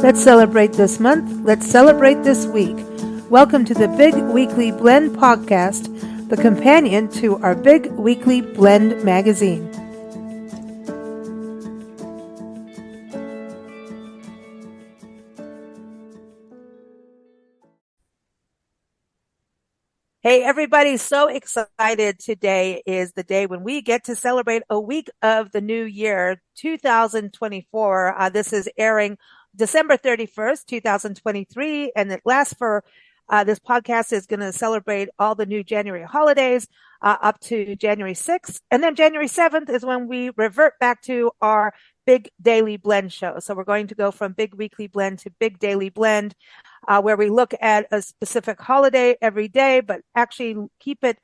Let's celebrate this month. Let's celebrate this week. Welcome to the Big Weekly Blend podcast, the companion to our Big Weekly Blend magazine. Hey, everybody, so excited. Today is the day when we get to celebrate a week of the new year, 2024. This is airing December 31st, 2023, and it lasts for, this podcast is going to celebrate all the new January holidays, up to January 6th. And then January 7th is when we revert back to our Big Daily Blend show. So we're going to go from Big Weekly Blend to Big Daily Blend, where we look at a specific holiday every day, but actually keep it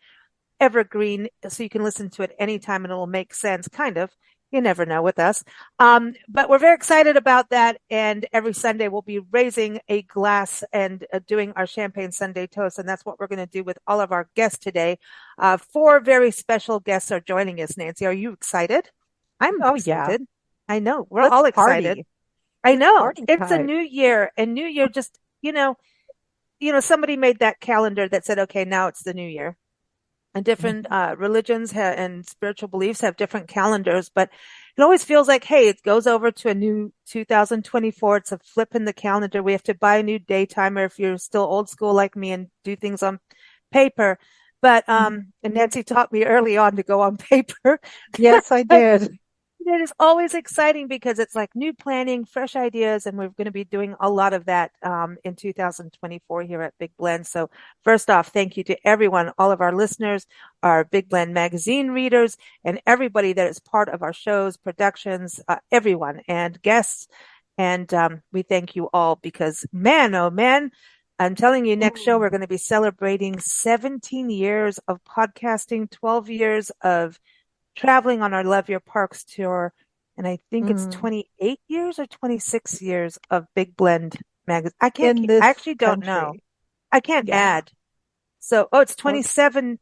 evergreen so you can listen to it anytime and it will make sense, kind of. You never know with us. But we're very excited about that. And every Sunday we'll be raising a glass and doing our Champagne Sunday toast. And that's what we're going to do with all of our guests today. 4 very special guests are joining us. Nancy, are you excited? I'm excited. Yeah. I know. We're all excited. Party. I know. Party it's time. A new year, and new year just, you know, somebody made that calendar that said, okay, now it's the new year. And different religions and spiritual beliefs have different calendars, but it always feels like, hey, it goes over to a new 2024. It's a flip in the calendar. We have to buy a new day timer if you're still old school like me and do things on paper. But and Nancy taught me early on to go on paper. Yes, I did. It is always exciting because it's like new planning, fresh ideas, and we're going to be doing a lot of that in 2024 here at Big Blend. So first off, thank you to everyone, all of our listeners, our Big Blend magazine readers, and everybody that is part of our shows, productions, everyone, and guests. And we thank you all because, man, oh man, I'm telling you, next show we're going to be celebrating 17 years of podcasting, 12 years of traveling on our Love Your Parks tour, and I think it's 28 years or 26 years of Big Blend magazine. I actually don't know. I can't add. So, it's 27.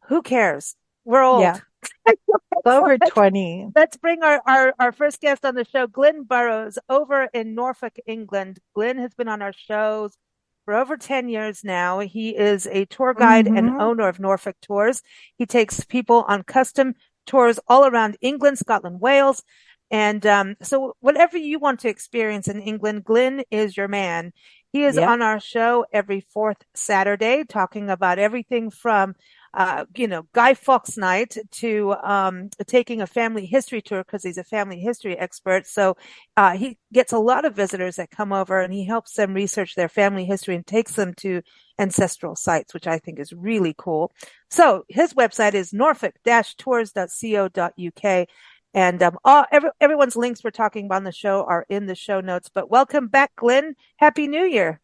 Who cares? We're old. Yeah. Over 20. Let's bring our first guest on the show, Glenn Burrows, over in Norfolk, England. Glenn has been on our shows for over 10 years now. He is a tour guide and owner of Norfolk Tours. He takes people on custom tours all around England, Scotland, Wales. And so whatever you want to experience in England, Glenn is your man. He is on our show every 4th Saturday talking about everything from Guy Fawkes night to taking a family history tour because he's a family history expert. So he gets a lot of visitors that come over and he helps them research their family history and takes them to ancestral sites, which I think is really cool. So his website is norfolk-tours.co.uk. And everyone's links we're talking about on the show are in the show notes. But welcome back, Glenn. Happy New Year.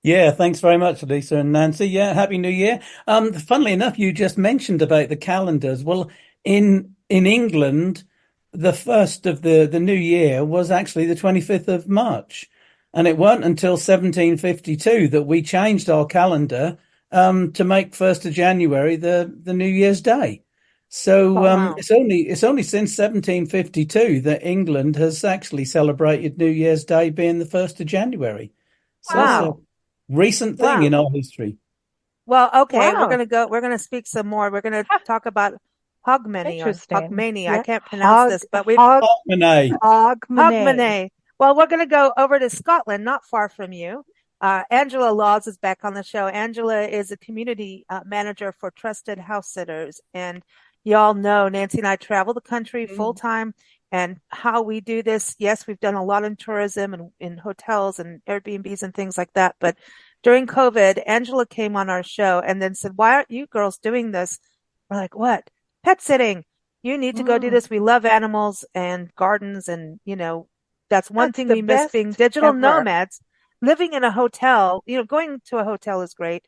Yeah, thanks very much, Lisa and Nancy. Yeah, Happy New Year. Funnily enough, you just mentioned about the calendars. Well, in England, the first of the new year was actually the 25th of March. And it weren't until 1752 that we changed our calendar to make 1st of January the New Year's Day. So it's only since 1752 that England has actually celebrated New Year's Day being the 1st of January. So wow. Recent thing in our history. Well, okay, we're going to speak some more. We're going to talk about Hogmanay or Hogmanay. I can't pronounce this, but Hogmanay. Well, we're going to go over to Scotland, not far from you. Angela Laws is back on the show. Angela is a community manager for Trusted House Sitters. And y'all know Nancy and I travel the country full time. And how we do this, yes, we've done a lot in tourism and in hotels and Airbnbs and things like that. But during COVID, Angela came on our show and then said, why aren't you girls doing this? We're like, what? Pet sitting. You need to go do this. We love animals and gardens. And, that's one thing we miss being digital nomads. Living in a hotel, going to a hotel is great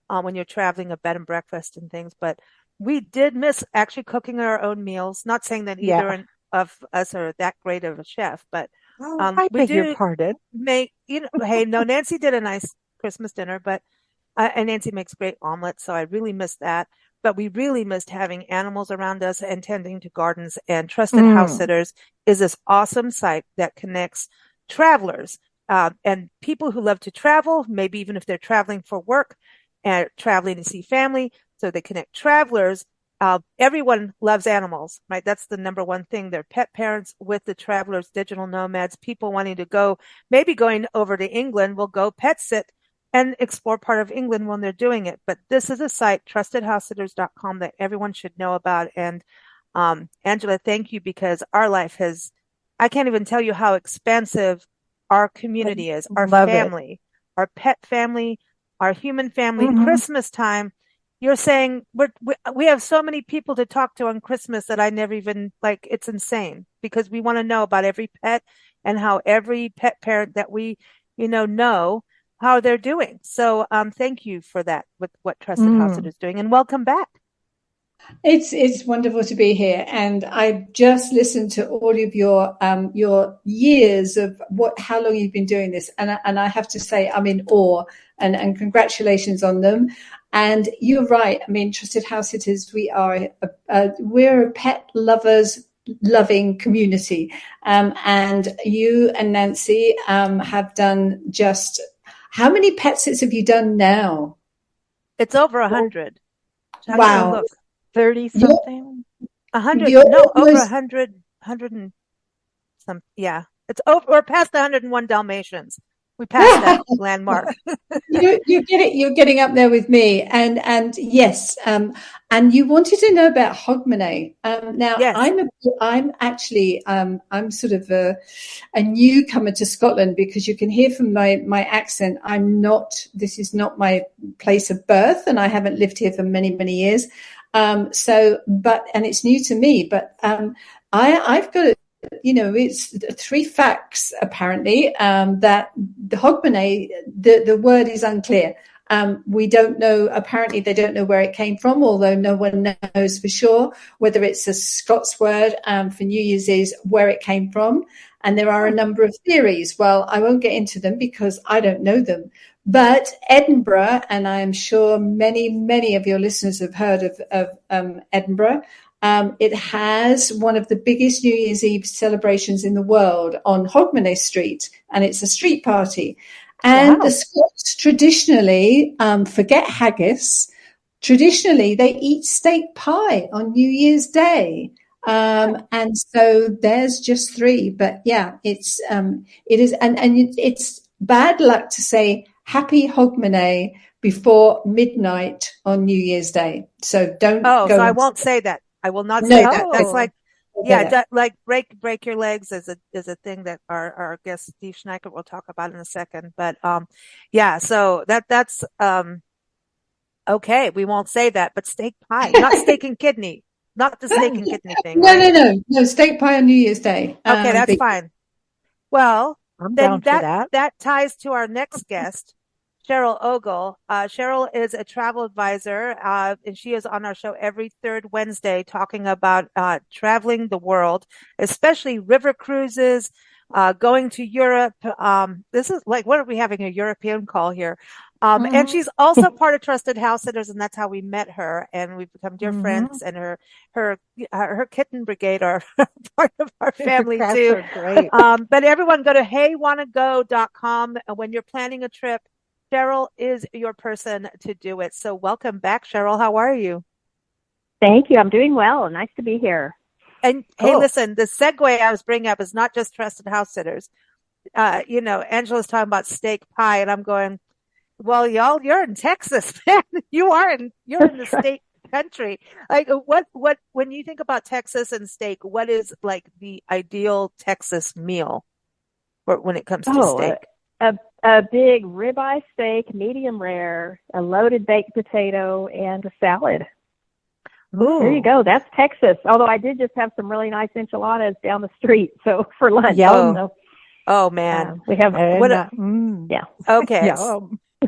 when you're traveling, a bed and breakfast and things. But we did miss actually cooking our own meals. Not saying that either of us are that great of a chef, but I beg your pardon. Hey, no, Nancy did a nice Christmas dinner, but and Nancy makes great omelets, so I really missed that. But we really missed having animals around us and tending to gardens. And Trusted House Sitters is this awesome site that connects travelers and people who love to travel, maybe even if they're traveling for work and traveling to see family. So they connect travelers. Everyone loves animals, right? That's the number one thing. They're pet parents with the travelers, digital nomads, people wanting to go, maybe going over to England will go pet sit and explore part of England when they're doing it. But this is a site, trustedhousesitters.com, that everyone should know about. And Angela, thank you, because our life has, I can't even tell you how expansive our community is, our family, our pet family, our human family. Christmas time, you're saying we have so many people to talk to on Christmas that I never even, like, it's insane, because we want to know about every pet and how every pet parent that we, know how they're doing. So thank you for that with what Trusted House Sitters is doing, and welcome back. It's wonderful to be here, and I just listened to all of your years of how long you've been doing this, and I have to say I'm in awe, and congratulations on them. And you're right. I mean, Trusted House Sitters, we're a pet loving community, and you and Nancy have done just, how many pet sits have you done now? It's over 100. Wow. Look. 30 something? 100, no, over 100 and some, yeah. It's over, we're past the 101 Dalmatians. We passed that landmark. You're getting up there with me, and yes, and you wanted to know about Hogmanay. Now, yes. I'm actually I'm sort of a newcomer to Scotland, because you can hear from my accent. This is not my place of birth, and I haven't lived here for many years. And it's new to me, but I've got it's 3 facts apparently, that the Hogmanay, the word is unclear. We don't know, apparently they don't know where it came from, although no one knows for sure whether it's a Scots word for New Year's Eve, where it came from. And there are a number of theories. Well, I won't get into them because I don't know them. But Edinburgh, and I'm sure many of your listeners have heard of Edinburgh, it has one of the biggest New Year's Eve celebrations in the world on Hogmanay Street, and it's a street party. And the Scots traditionally, forget haggis, traditionally they eat steak pie on New Year's Day. And so there's just 3, but yeah, it is, and it's bad luck to say Happy Hogmanay before midnight on New Year's Day. So don't go. So I won't say that. I will not say that. That's like, like break your legs is a thing that our guest Steve SCHNEICKERT will talk about in a second. But so that's okay. We won't say that, but steak pie, not steak and kidney, not the steak and kidney thing. No, steak pie on New Year's Day. Okay, that's fine. Well, I'm then down for that ties to our next guest, Cheryl Ogle. Cheryl is a travel advisor, and she is on our show every 3rd Wednesday talking about traveling the world, especially river cruises, going to Europe. This is like, what are we having, a European call here? And she's also part of Trusted House Sitters, and that's how we met her, and we've become dear friends. And her kitten brigade are part of our family too. Great. But everyone, go to heywannago.com, and when you're planning a trip, Cheryl is your person to do it. So welcome back, Cheryl. How are you? Thank you. I'm doing well. Nice to be here. And hey, listen, the segue I was bringing up is not just Trusted House Sitters. Angela's talking about steak pie, and I'm going, well, y'all, you're in Texas, man. You're in the state country. Like, what, when you think about Texas and steak, what is like the ideal Texas meal when it comes to steak? A big ribeye steak, medium rare, a loaded baked potato, and a salad. Ooh. There you go. That's Texas. Although I did just have some really nice enchiladas down the street, so for lunch. Oh man, we have. Yeah. Okay.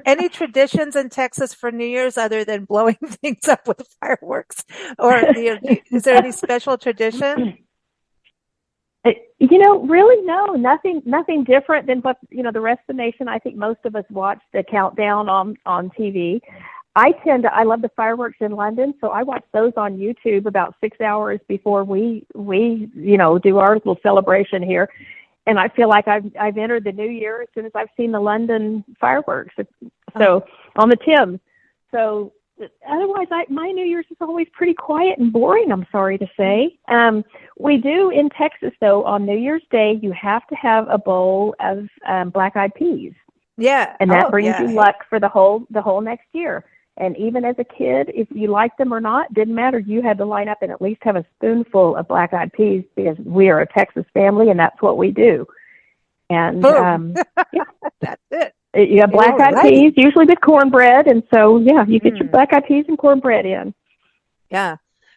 Any traditions in Texas for New Year's other than blowing things up with fireworks, or is there any special tradition? Really, no, nothing different than what, the rest of the nation. I think most of us watch the countdown on TV. I love the fireworks in London, so I watch those on YouTube about 6 hours before we do our little celebration here. and I feel like I've entered the new year as soon as I've seen the London fireworks. So on the Thames. So otherwise, my New Year's is always pretty quiet and boring, I'm sorry to say. We do in Texas, though, on New Year's Day, you have to have a bowl of black-eyed peas. Yeah. And that brings you luck for the whole next year. And even as a kid, if you liked them or not, didn't matter. You had to line up and at least have a spoonful of black-eyed peas because we are a Texas family, and that's what we do. And yeah, that's it. You have black-eyed peas, usually with cornbread, and so you get your black-eyed peas and cornbread in. Yeah,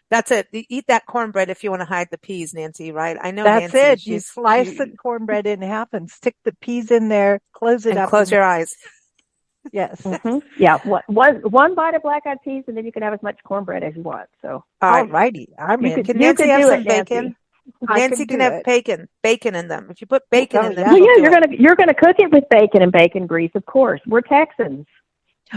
that's it. You eat that cornbread if you want to hide the peas, Nancy. Right? I know. That's Nancy, it. You slice the cornbread in half and stick the peas in there. Close it and up. Close your eyes. Yes. Mm-hmm. Yeah. One bite of black-eyed peas, and then you can have as much cornbread as you want. So. All righty. I'm in. Can Nancy have some bacon? Nancy can have bacon in them. If you put bacon in them, you're gonna cook it with bacon and bacon grease, of course. We're Texans.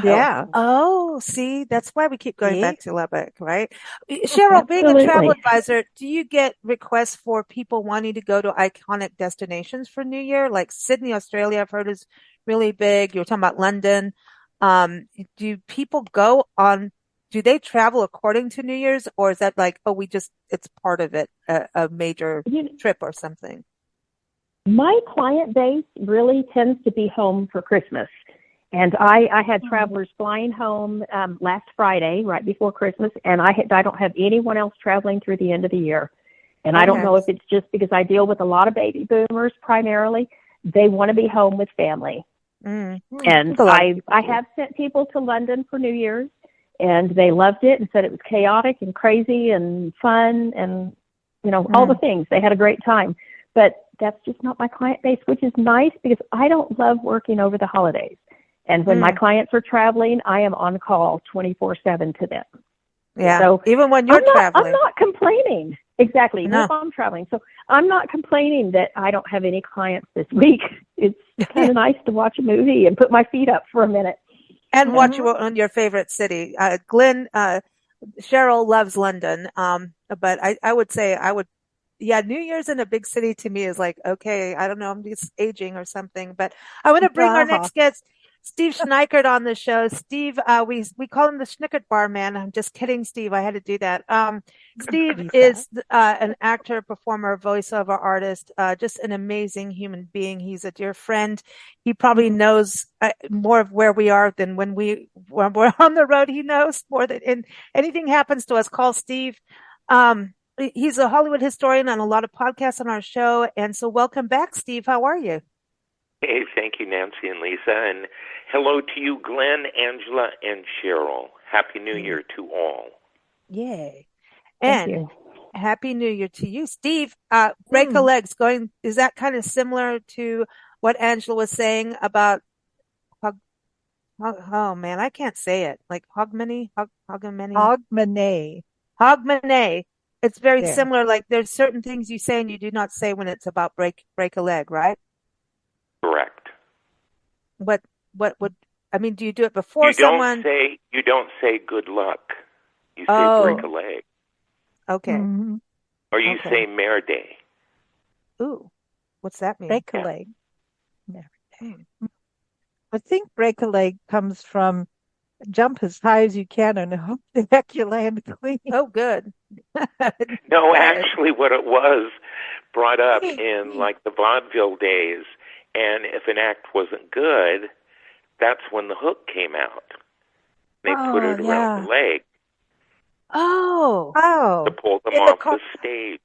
Yeah. Oh, see, that's why we keep going back to Lubbock, right? Cheryl, being a travel advisor, do you get requests for people wanting to go to iconic destinations for New Year? Like Sydney, Australia, I've heard is really big. You were talking about London. Do people go on? Do they travel according to New Year's, or is that like, it's part of it, a major trip or something? My client base really tends to be home for Christmas. And I had travelers flying home last Friday, right before Christmas, and I don't have anyone else traveling through the end of the year. And I don't know if it's just because I deal with a lot of baby boomers primarily. They want to be home with family. Mm-hmm. And I have sent people to London for New Year's. And they loved it and said it was chaotic and crazy and fun and, all the things. They had a great time. But that's just not my client base, which is nice because I don't love working over the holidays. And when my clients are traveling, I am on call 24/7 to them. Yeah. So even when you're traveling. I'm not complaining. Exactly. No. If I'm traveling. So I'm not complaining that I don't have any clients this week. It's kind of nice to watch a movie and put my feet up for a minute. And watch you on your favorite city. Cheryl loves London. But I would say New Year's in a big city to me is like, okay, I don't know, I'm just aging or something, but I want to bring our next guest, Steve SCHNEICKERT, on the show. Steve, we call him the SCHNEICKERT bar man. I'm just kidding, Steve. I had to do that. Steve is an actor, performer, voiceover artist, just an amazing human being. He's a dear friend. He probably knows more of where we are than when we're on the road. He knows more than anything happens to us. Call Steve. He's a Hollywood historian on a lot of podcasts on our show. And so welcome back, Steve. How are you? Hey, thank you, Nancy and Lisa. And hello to you, Glenn, Angela, and Cheryl. Happy New Year to all. Yay. And Happy New Year to you, Steve. Break a Leg's is that kind of similar to what Angela was saying about oh man, I can't say it. Like Hogmanay. It's very similar. Like there's certain things you say and you do not say when it's about break a leg, right? Correct. What would do you do it before someone? You don't say good luck. You say break a leg. Okay. Mm-hmm. Or you say merde. Ooh, what's that mean? Break a leg. Merde. I think break a leg comes from jump as high as you can and hope the heck you land clean. Oh, good. No, actually what it was brought up in like the vaudeville days, and if an act wasn't good, that's when the hook came out. They put it around the leg. Oh. To pull them off the stage.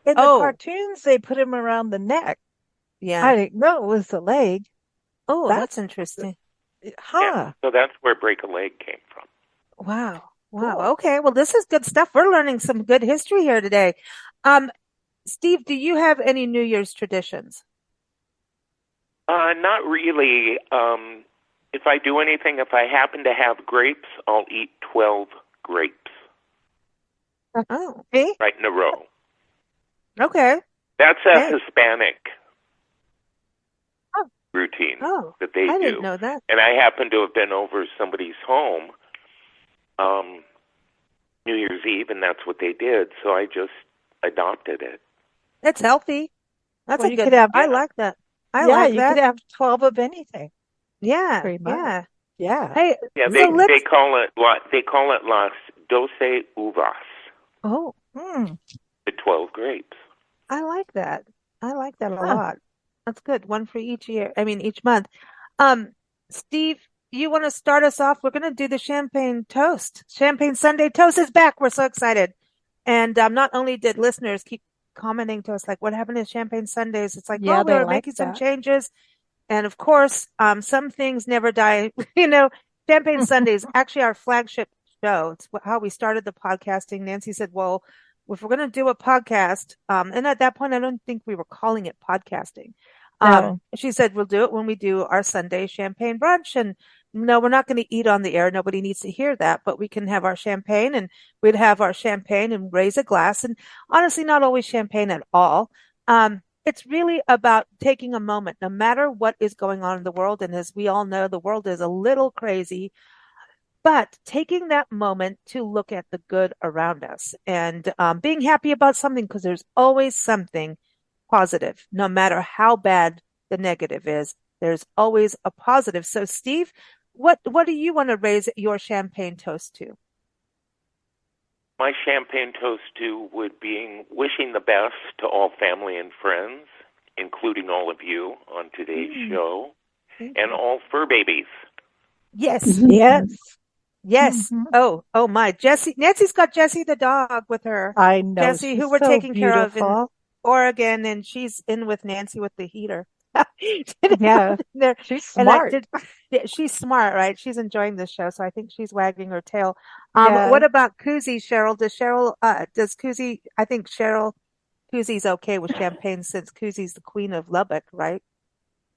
In the cartoons, they put him around the neck. Yeah. I didn't know it was the leg. Oh, that's interesting. Yeah, so that's where break a leg came from. Wow. Cool. Okay. Well, this is good stuff. We're learning some good history here today. Steve, do you have any New Year's traditions? Not really. If I do anything, if I happen to have grapes, I'll eat 12 grapes. Oh, okay. Right in a row. Okay. That's a Hispanic routine that they do. I didn't know that. And I happen to have been over somebody's home New Year's Eve, and that's what they did. So I just adopted it. It's healthy. That's Well, a you good, could have, I like that. I yeah, like you could that. have 12 of anything, Yeah, pretty much. yeah. Yeah. Hey, Yeah, so let's, they call it las 12 uvas, oh, the 12 grapes. I like that. I like that a Huh. lot. That's good. One for each year. I mean, each month. Um, Steve, you want to start us off? We're going to do the champagne toast. Champagne Sunday toast is back. We're so excited. And not only did listeners keep commenting to us, like, what happened to Champagne Sundays? It's like, Yeah, well, we they were like making some that. changes. And of course, some things never die. Champagne Sunday is actually our flagship show. It's how we started the podcasting. Nancy said, well, if we're going to do a podcast, and at that point, I don't think we were calling it podcasting. No. She said, we'll do it when we do our Sunday champagne brunch. And no, we're not going to eat on the air. Nobody needs to hear that, but we can have our champagne, and we'd have our champagne and raise a glass. And honestly, not always champagne at all. It's really about taking a moment, no matter what is going on in the world. And as we all know, the world is a little crazy, but taking that moment to look at the good around us and being happy about something, because there's always something positive, no matter how bad the negative is. There's always a positive. So, Steve, what do you want to raise your champagne toast to? My champagne toast to would be wishing the best to all family and friends, including all of you on today's show, and all fur babies. Yes. Yes. Yes. Oh my. Jessie, Nancy's got Jessie the dog with her. I know. Jessie, She's who we're so taking care of in beautiful. Oregon, and she's in with Nancy with the heater. Yeah. She's smart. She's smart, right? She's enjoying this show, so I think she's wagging her tail. Yeah. What about Koozie, Cheryl? Does Koozie, I think Koozie's okay with champagne since Koozie's the queen of Lubbock, right?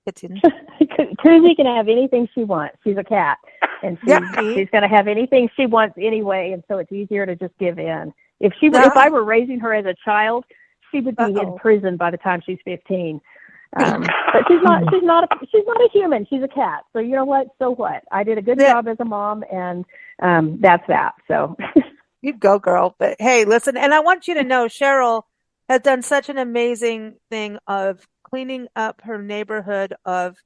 Koozie can have anything she wants. She's a cat, and she's going to have anything she wants anyway, and so it's easier to just give in. If I were raising her as a child, she would be in prison by the time she's 15. But she's not a human. She's a cat. So you know what? So what? I did a good job as a mom, and that's that. So you go, girl. But hey, listen, and I want you to know, Cheryl has done such an amazing thing of cleaning up her neighborhood of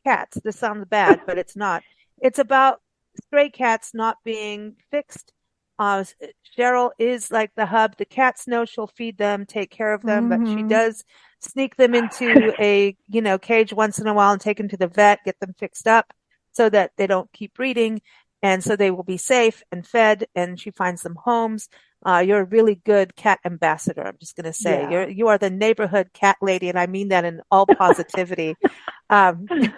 cats. This sounds bad, but it's not. It's about stray cats not being fixed. Cheryl is like the hub. The cats know she'll feed them, take care of them, but she does sneak them into a, cage once in a while and take them to the vet, get them fixed up so that they don't keep breeding. And so they will be safe and fed, and she finds them homes. You're a really good cat ambassador. I'm just going to say you are the neighborhood cat lady. And I mean that in all positivity.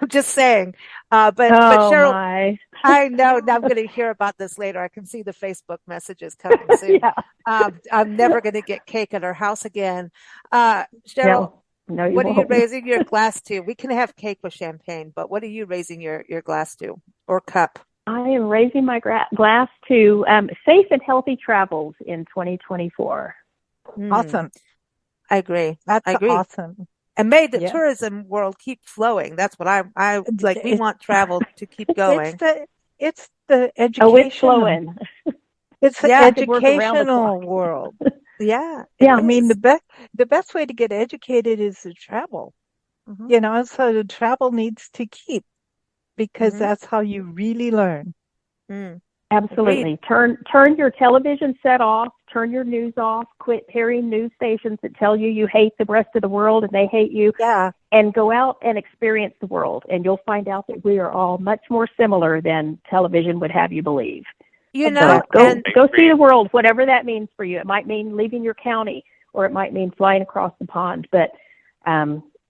Just saying. But Cheryl, I know I'm going to hear about this later. I can see the Facebook messages coming soon. I'm never going to get cake at our house again. Cheryl, no, what are you raising your glass to? We can have cake with champagne, but what are you raising your glass to or cup? I am raising my glass to safe and healthy travels in 2024. Awesome. I agree. That's awesome. And may the tourism world keep flowing. That's what I like. We want travel to keep going. It's the education. Oh, it's flowing. It's the educational world. Yeah. I mean, the best way to get educated is to travel. So the travel needs to keep. Because that's how you really learn. Absolutely. Turn your television set off, turn your news off, quit hearing news stations that tell you hate the rest of the world and they hate you. Yeah. And go out and experience the world. And you'll find out that we are all much more similar than television would have you believe. Go see the world, whatever that means for you. It might mean leaving your county, or it might mean flying across the pond. But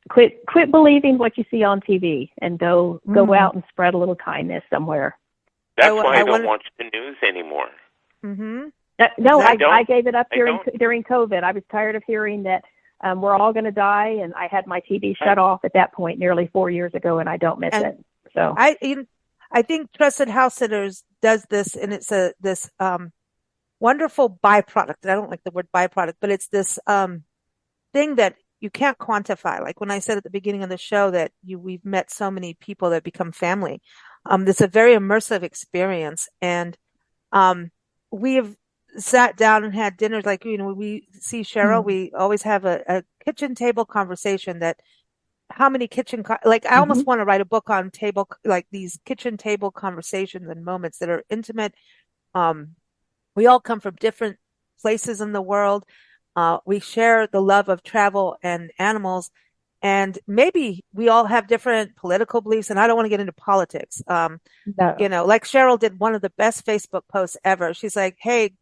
Quit believing what you see on TV and go out and spread a little kindness somewhere. That's why I don't watch the news anymore. No, I gave it up during COVID. I was tired of hearing that we're all going to die, and I had my TV shut off at that point nearly 4 years ago, and I don't miss it. So I think Trusted House Sitters does this, and it's this wonderful byproduct. I don't like the word byproduct, but it's this thing that you can't quantify. Like when I said at the beginning of the show that we've met so many people that become family. It's a very immersive experience. And we have sat down and had dinners. Like, we see Cheryl, we always have a kitchen table conversation that how many like I almost want to write a book on like these kitchen table conversations and moments that are intimate. We all come from different places in the world. We share the love of travel and animals, and maybe we all have different political beliefs, and I don't want to get into politics. No. Like Cheryl did one of the best Facebook posts ever. She's like, hey,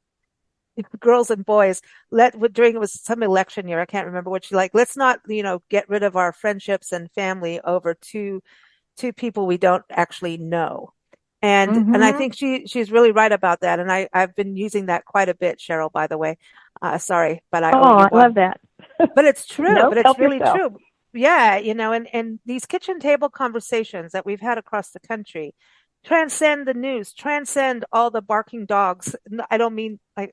girls and boys, during it was some election year, I can't remember what she like, let's not, get rid of our friendships and family over two people we don't actually know. And I think she's really right about that. And I've been using that quite a bit, Cheryl, by the way. Sorry, but I owe you I love that. But it's true. No, but it's help really yourself. true. Yeah, and these kitchen table conversations that we've had across the country transcend the news, transcend all the barking dogs. I don't mean I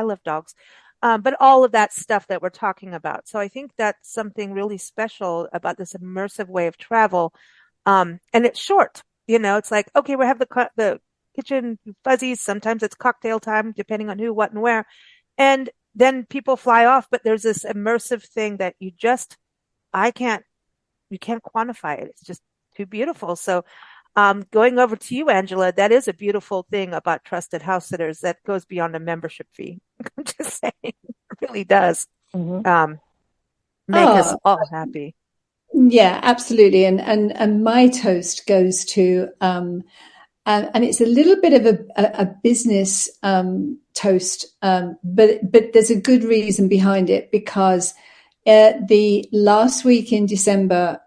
love dogs. But all of that stuff that we're talking about. So I think that's something really special about this immersive way of travel. And it's short, it's like, okay, we have the kitchen fuzzies. Sometimes it's cocktail time, depending on who, what, and where. And then people fly off, but there's this immersive thing that you can't quantify it. It's just too beautiful. So, going over to you, Angela, that is a beautiful thing about trusted house sitters that goes beyond a membership fee. I'm just saying, it really does. Make us all happy. Yeah, absolutely. And my toast goes to, and it's a little bit of a business toast, but there's a good reason behind it, because the last week in December,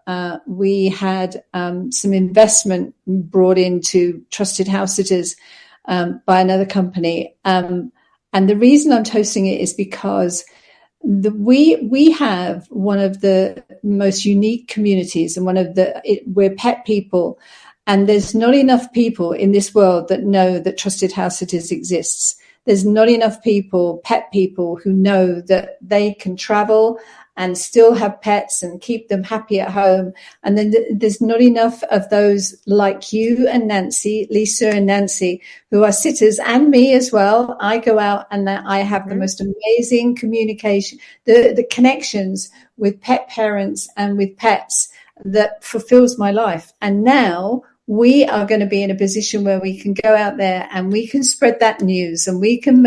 we had some investment brought into Trusted House Sitters by another company. And the reason I'm toasting it is because we have one of the most unique communities, and we're pet people. And there's not enough people in this world that know that Trusted House Sitters exists. There's not enough pet people, who know that they can travel and still have pets and keep them happy at home. And then there's not enough of those like you and Nancy, Lisa and Nancy, who are sitters, and me as well. I go out and I have the most amazing communication, the connections with pet parents and with pets that fulfills my life. And now we are going to be in a position where we can go out there and we can spread that news, and we can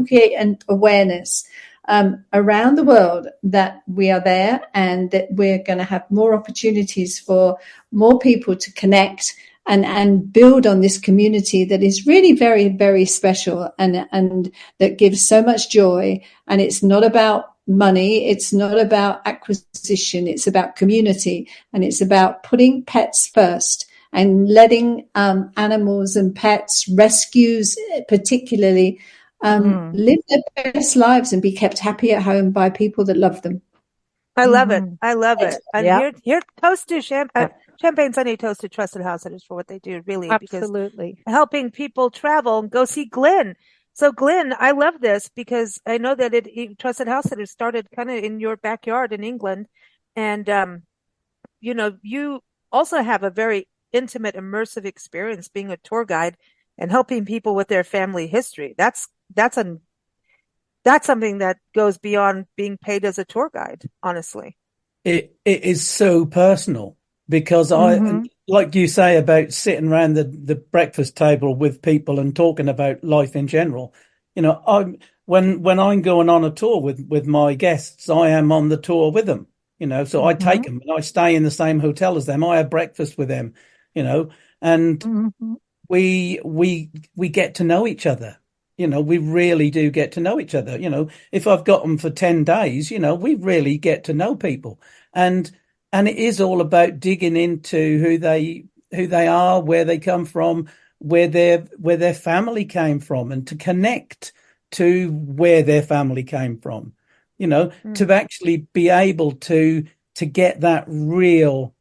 create an awareness around the world that we are there, and that we're going to have more opportunities for more people to connect and build on this community that is really very, very special, and that gives so much joy. And it's not about money. It's not about acquisition. It's about community, and it's about putting pets first and letting animals and pets, rescues particularly, live their best lives and be kept happy at home by people that love them. I love it. I love it. And here, toast to Champagne Sunny, toast to Trusted House Sitters for what they do, really. Absolutely. Because helping people travel and go see Glenn. So Glenn, I love this because I know that Trusted House Sitters started kind of in your backyard in England. And, you also have a very intimate, immersive experience being a tour guide and helping people with their family history. That's something that goes beyond being paid as a tour guide, honestly. It is so personal, because I, like you say about sitting around the breakfast table with people and talking about life in general. When I'm going on a tour with my guests, I am on the tour with them, so I take them and I stay in the same hotel as them. I have breakfast with them, and we get to know each other. We really do get to know each other. If I've got them for 10 days, we really get to know people. And it is all about digging into who they are, where they come from, where their family came from, and to connect to where their family came from, to actually be able to get that real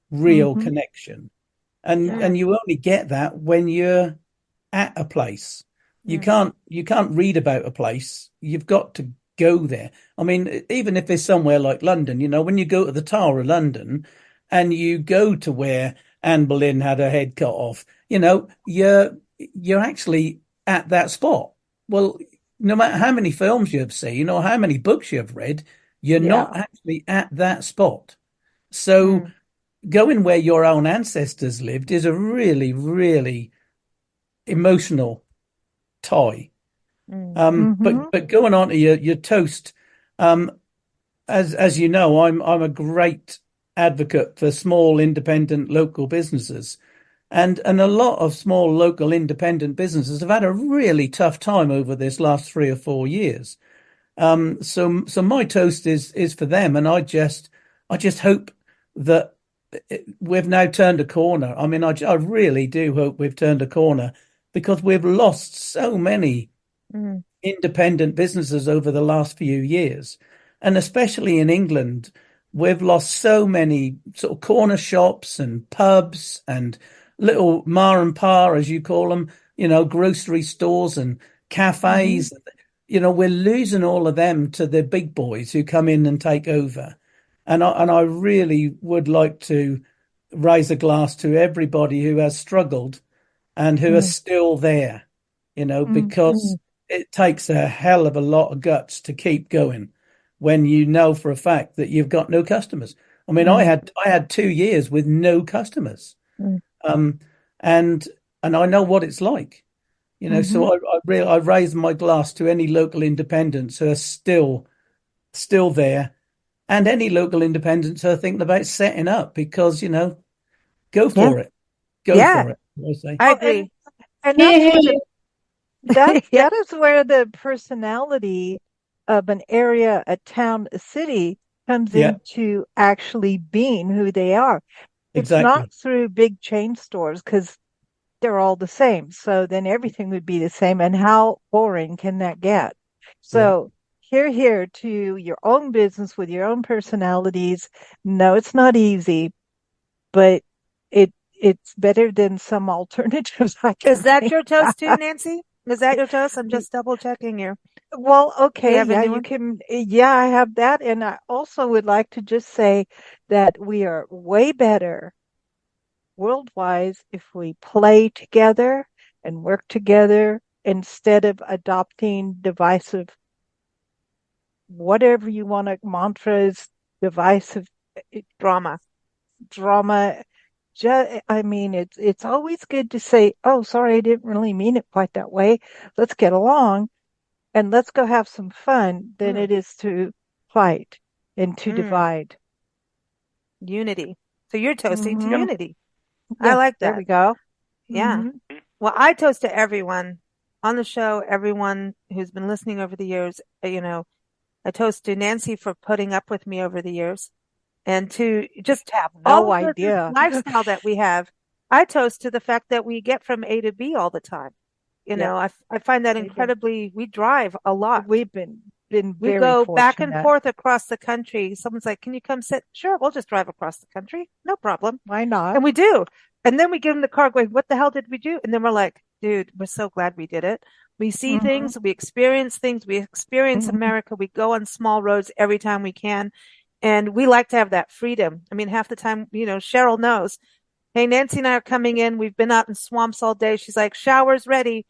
connection. And you only get that when you're at a place. You can't read about a place. You've got to go there. I mean, even if it's somewhere like London, when you go to the Tower of London and you go to where Anne Boleyn had her head cut off, you're actually at that spot. Well, no matter how many films you've seen or how many books you've read, You're not actually at that spot. So going where your own ancestors lived is a really, really emotional tie. But going on to your toast, as you know, I'm a great advocate for small, independent, local businesses. And a lot of small local independent businesses have had a really tough time over this last 3 or 4 years. So my toast is for them, and I just hope that we've now turned a corner. I mean, I really do hope we've turned a corner, because we've lost so many independent businesses over the last few years, and especially in England, we've lost so many sort of corner shops and pubs and little ma and pa, as you call them, grocery stores and cafes. We're losing all of them to the big boys who come in and take over. And I really would like to raise a glass to everybody who has struggled and who are still there, because it takes a hell of a lot of guts to keep going when you know for a fact that you've got no customers. I mean, I had 2 years with no customers. And I know what it's like, so I raise my glass to any local independents who are still there, and any local independents who are thinking about setting up, because, go for it. Go for it. I say. I agree. And that is where the personality of an area, a town, a city comes into actually being who they are. It's not through big chain stores, because they're all the same. So then everything would be the same. And how boring can that get? So here to your own business with your own personalities. No, it's not easy, but it's better than some alternatives. Is that your toast too, Nancy? Is that your toast? I'm just double checking here. Well, okay. You can. Yeah, I have that. And I also would like to just say that we are way better worldwide if we play together and work together, instead of adopting divisive, whatever you want to, mantras, divisive drama. I mean, it's always good to say, oh, sorry, I didn't really mean it quite that way. Let's get along and let's go have some fun, than it is to fight and to divide. Unity. So you're toasting to unity. Yeah, I like that. There we go. Yeah. Well, I toast to everyone on the show, everyone who's been listening over the years. I toast to Nancy for putting up with me over the years, and to just have no idea lifestyle that we have. I toast to the fact that we get from A to B all the time. I find that incredibly. We drive a lot. We've been very we go fortunate. Back and forth across the country. Someone's like, "Can you come sit?" Sure, we'll just drive across the country. No problem. Why not? And we do. And then we get in the car going, "What the hell did we do?" And then we're like, "Dude, we're so glad we did it." We see things, we experience things, we experience America. We go on small roads every time we can. And we like to have that freedom. I mean, half the time, Cheryl knows. Hey, Nancy and I are coming in. We've been out in swamps all day. She's like, "Shower's ready.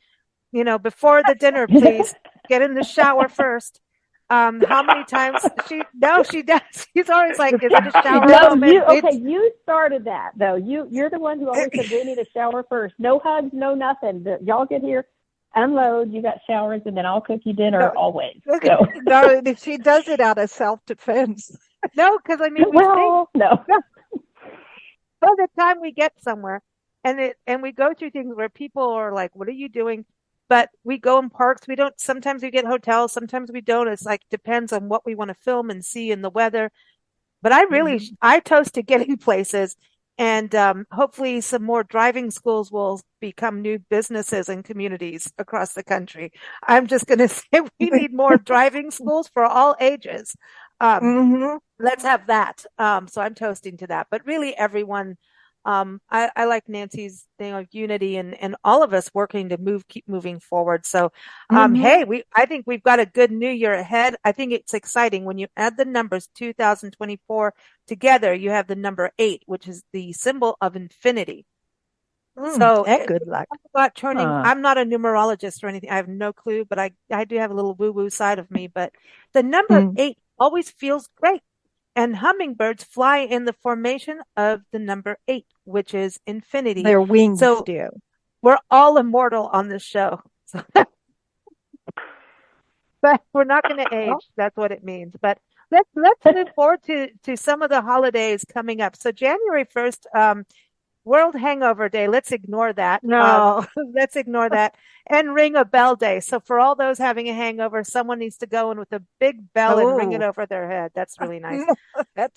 Before the dinner, please get in the shower first." How many times she does. She's always like, "Is it a shower?" You started that though. You're the one who always said we need a shower first. No hugs, no nothing. Y'all get here, unload. You got showers, and then I'll cook you dinner always. So. No, she does it out of self-defense. No, because I mean, no. By the time we get somewhere, and we go through things where people are like, "What are you doing?" But we go in parks. Sometimes we get hotels. Sometimes we don't. It's like, depends on what we want to film and see in the weather. But I toast to getting places, and hopefully some more driving schools will become new businesses and communities across the country. I'm just going to say we need more driving schools for all ages. Let's have that. So I'm toasting to that. But really, everyone. I like Nancy's thing of unity and all of us working to keep moving forward. So, hey, I think we've got a good new year ahead. I think it's exciting when you add the numbers 2024 together, you have the number 8, which is the symbol of infinity. So good luck. About turning, I'm not a numerologist or anything. I have no clue, but I do have a little woo-woo side of me. But the number 8 always feels great. And hummingbirds fly in the formation of the number 8, which is infinity. Their wings do. We're all immortal on this show. But we're not going to age. That's what it means. But let's move forward to some of the holidays coming up. So January 1st, World Hangover Day. Let's ignore that. No. Let's ignore that. And Ring a Bell Day. So for all those having a hangover, someone needs to go in with a big bell and ring it over their head. That's really nice.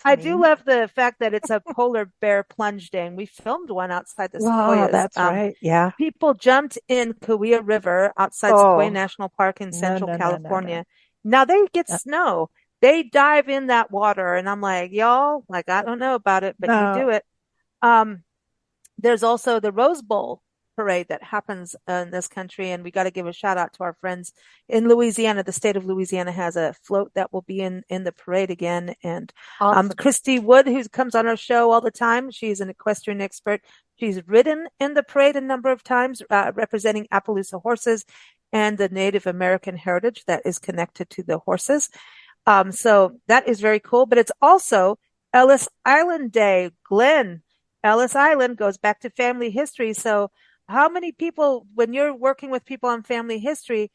I do love the fact that it's a polar bear plunge day. And we filmed one outside the Sequoias. That's right. Yeah. People jumped in Kauai River outside Sequoia National Park in Central California. Now they get snow. They dive in that water. And I'm like, y'all, like, I don't know about it, but you do it. There's also the Rose Bowl parade that happens in this country, and we got to give a shout out to our friends in Louisiana. The state of Louisiana has a float that will be in the parade again. And Christy Wood, who comes on our show all the time, she's an equestrian expert. She's ridden in the parade a number of times, representing Appaloosa horses and the Native American heritage that is connected to the horses. So that is very cool. But it's also Ellis Island Day. Glenn, Ellis Island goes back to family history. So how many people, when you're working with people on family history,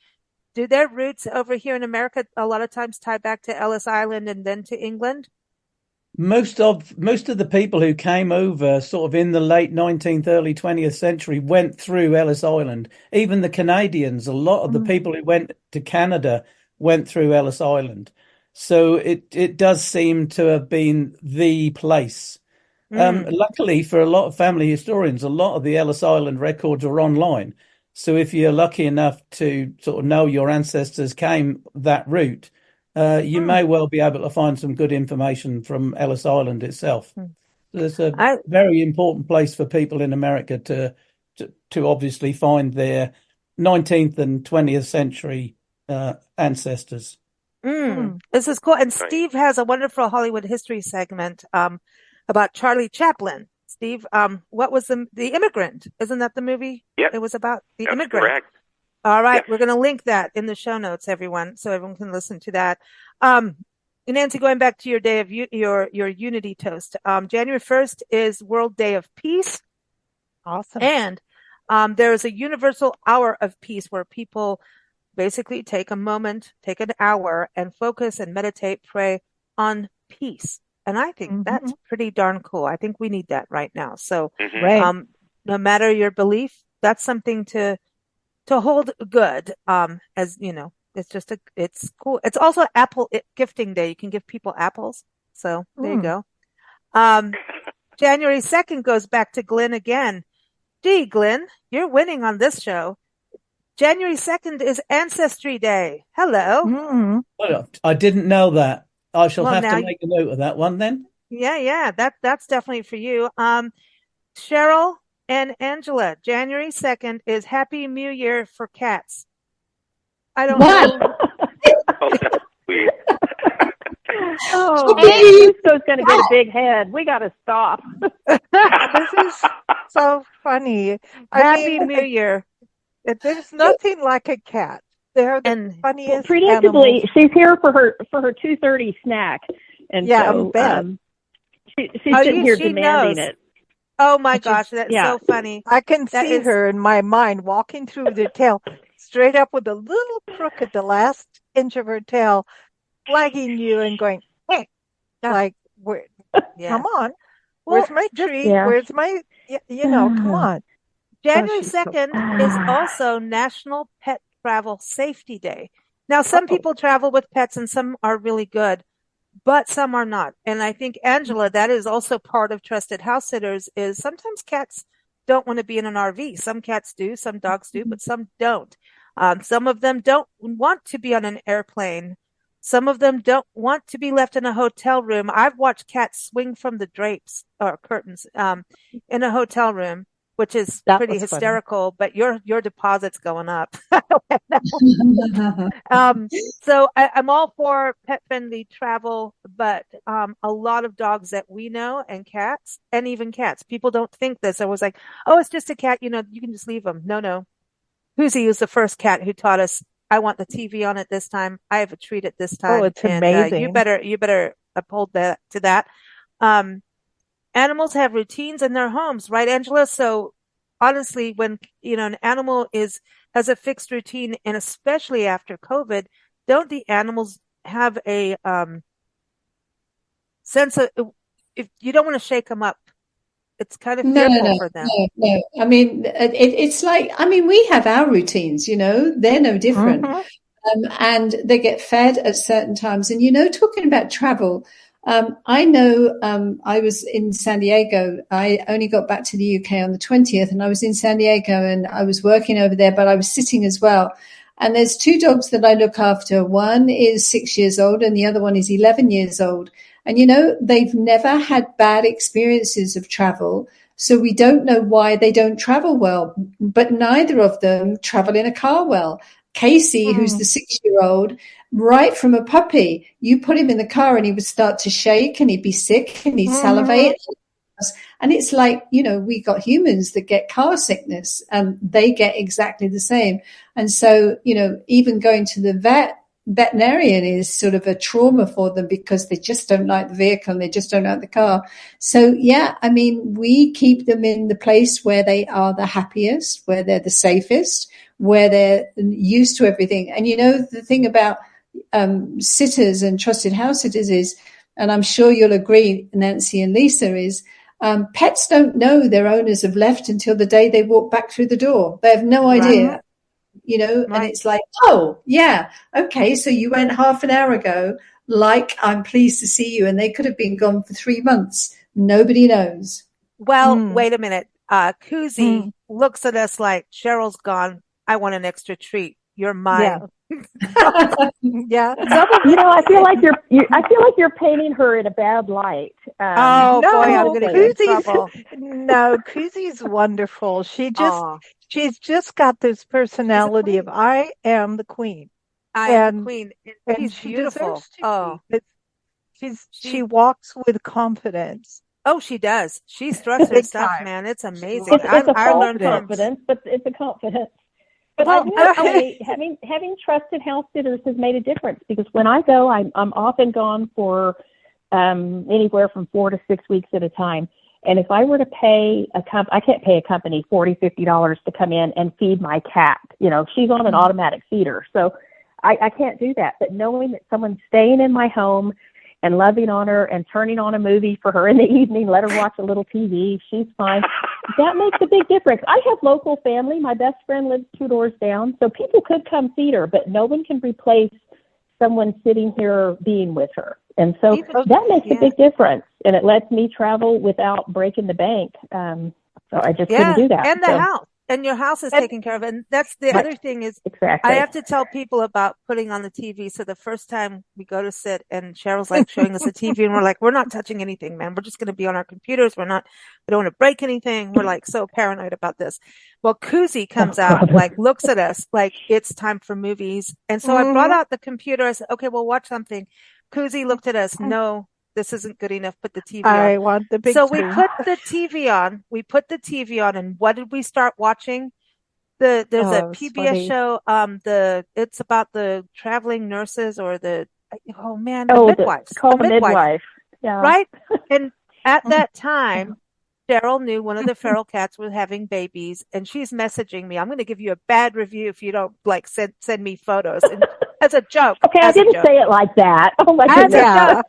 do their roots over here in America a lot of times tie back to Ellis Island and then to England? Most of the people who came over sort of in the late 19th, early 20th century went through Ellis Island. Even the Canadians, a lot of the people who went to Canada went through Ellis Island. So it does seem to have been the place. Luckily for a lot of family historians, a lot of the Ellis Island records are online. So if you're lucky enough to sort of know your ancestors came that route, you may well be able to find some good information from Ellis Island itself. It's a very important place for people in America to obviously find their 19th and 20th century ancestors. This is cool. And Steve has a wonderful Hollywood history segment about Charlie Chaplin. Steve, what was the Immigrant? Isn't that the movie? Yep. It was about the Immigrant. Correct. All right. Yes. We're going to link that in the show notes, everyone, so everyone can listen to that. Nancy, going back to your day of your unity toast, January 1st is World Day of Peace. Awesome. And there is a universal hour of peace where people basically take a moment, take an hour and focus and meditate, pray on peace. And I think that's pretty darn cool. I think we need that right now. So no matter your belief, that's something to hold good. As you know, it's cool. It's also apple gifting day. You can give people apples. So there you go. January 2nd goes back to Glenn again. Gee, Glenn, you're winning on this show. January 2nd is Ancestry Day. Hello. Well, I didn't know that. I shall have to make a note of that one then. Yeah. That's definitely for you. Cheryl and Angela, January 2nd is Happy New Year for cats. I don't know. Cusco's going to get a big head. We got to stop. This is so funny. Happy New Year. There's nothing like a cat. They're the funniest. Well, predictably, animals. she's here for her 2:30 snack, and so she's sitting here demanding it. Oh my gosh, that's so funny! I can see her in my mind walking through the tail, straight up with a little crook at the last inch of her tail, flagging you and going, "Hey, like, come on, where's my treat? Where's my, come on." January 2nd is also National Pet Travel Safety Day. Now, some people travel with pets and some are really good, but some are not. And I think, Angela, that is also part of Trusted House Sitters is sometimes cats don't want to be in an RV. Some cats do, some dogs do, but some don't. Some of them don't want to be on an airplane. Some of them don't want to be left in a hotel room. I've watched cats swing from the drapes or curtains in a hotel room, which is pretty hysterical, but your deposit's going up. So I'm all for pet-friendly travel, but a lot of dogs that we know and cats, and even cats, people don't think this. I was like, oh, it's just a cat, you can just leave them. No. Huzi was the first cat who taught us I want the TV on at this time. I have a treat at this time. Oh, it's and amazing. You better uphold that to that. Animals have routines in their homes, right, Angela? So honestly, when, an animal has a fixed routine, and especially after COVID, don't the animals have a sense of, if you don't want to shake them up, it's kind of fearful for them. No. I mean, it's like, we have our routines, they're no different. And they get fed at certain times. And, talking about travel, I know I was in San Diego. I only got back to the UK on the 20th, and I was in San Diego and I was working over there, but I was sitting as well. And there's two dogs that I look after. One is 6 years old and the other one is 11 years old. And, they've never had bad experiences of travel. So we don't know why they don't travel well, but neither of them travel in a car well. Casey, who's the 6-year-old, right from a puppy, you put him in the car and he would start to shake and he'd be sick and he'd salivate. And it's like, we got humans that get car sickness and they get exactly the same. And so, even going to the veterinarian is sort of a trauma for them because they just don't like the vehicle and they just don't like the car. So, yeah, we keep them in the place where they are the happiest, where they're the safest, where they're used to everything. And, the thing about sitters and trusted house sitters is, and I'm sure you'll agree, Nancy and Lisa, is pets don't know their owners have left until the day they walk back through the door. They have no idea. Right. And it's like, oh, yeah, okay, so you went half an hour ago, like, I'm pleased to see you, and they could have been gone for 3 months. Nobody knows. Well, wait a minute. Koozie looks at us like, Cheryl's gone. I want an extra treat. You're mine. Yeah. I feel like you're painting her in a bad light. Boy, I'm going to get in trouble. No, Koozie's wonderful. She's just got this personality of I am the queen. I am the queen. And she's beautiful. She walks with confidence. Oh, she does. She struts her stuff, man. It's amazing. I learned confidence, but it's a confidence. But having trusted house sitters has made a difference because when I go, I'm often gone for anywhere from 4 to 6 weeks at a time. And if I were to pay I can't pay a company $40, $50 to come in and feed my cat. She's on an automatic feeder. So I can't do that. But knowing that someone's staying in my home and loving on her and turning on a movie for her in the evening, let her watch a little TV, she's fine. That makes a big difference. I have local family. My best friend lives 2 doors down. So people could come feed her, but no one can replace someone sitting here being with her. And so that makes a big difference, and it lets me travel without breaking the bank. So I just couldn't do that. And the house. And your house is taken care of. And that's the other thing is I have to tell people about putting on the TV. So the first time we go to sit and Cheryl's like showing us the TV and we're like, we're not touching anything, man. We're just going to be on our computers. We don't want to break anything. We're like so paranoid about this. Well, Koozie comes out, like looks at us like it's time for movies. And so I brought out the computer. I said, okay, we'll watch something. Koozie looked at us. No, this isn't good enough. Put the TV on. I want the big So screen. we put the TV on. And what did we start watching? There's a PBS show. It's about the traveling nurses or the midwives. Call the midwife. Yeah. Right. And at that time, Cheryl knew one of the feral cats was having babies, and she's messaging me. I'm going to give you a bad review if you don't send me photos. And as a joke. Okay, I didn't say it like that. Oh my goodness.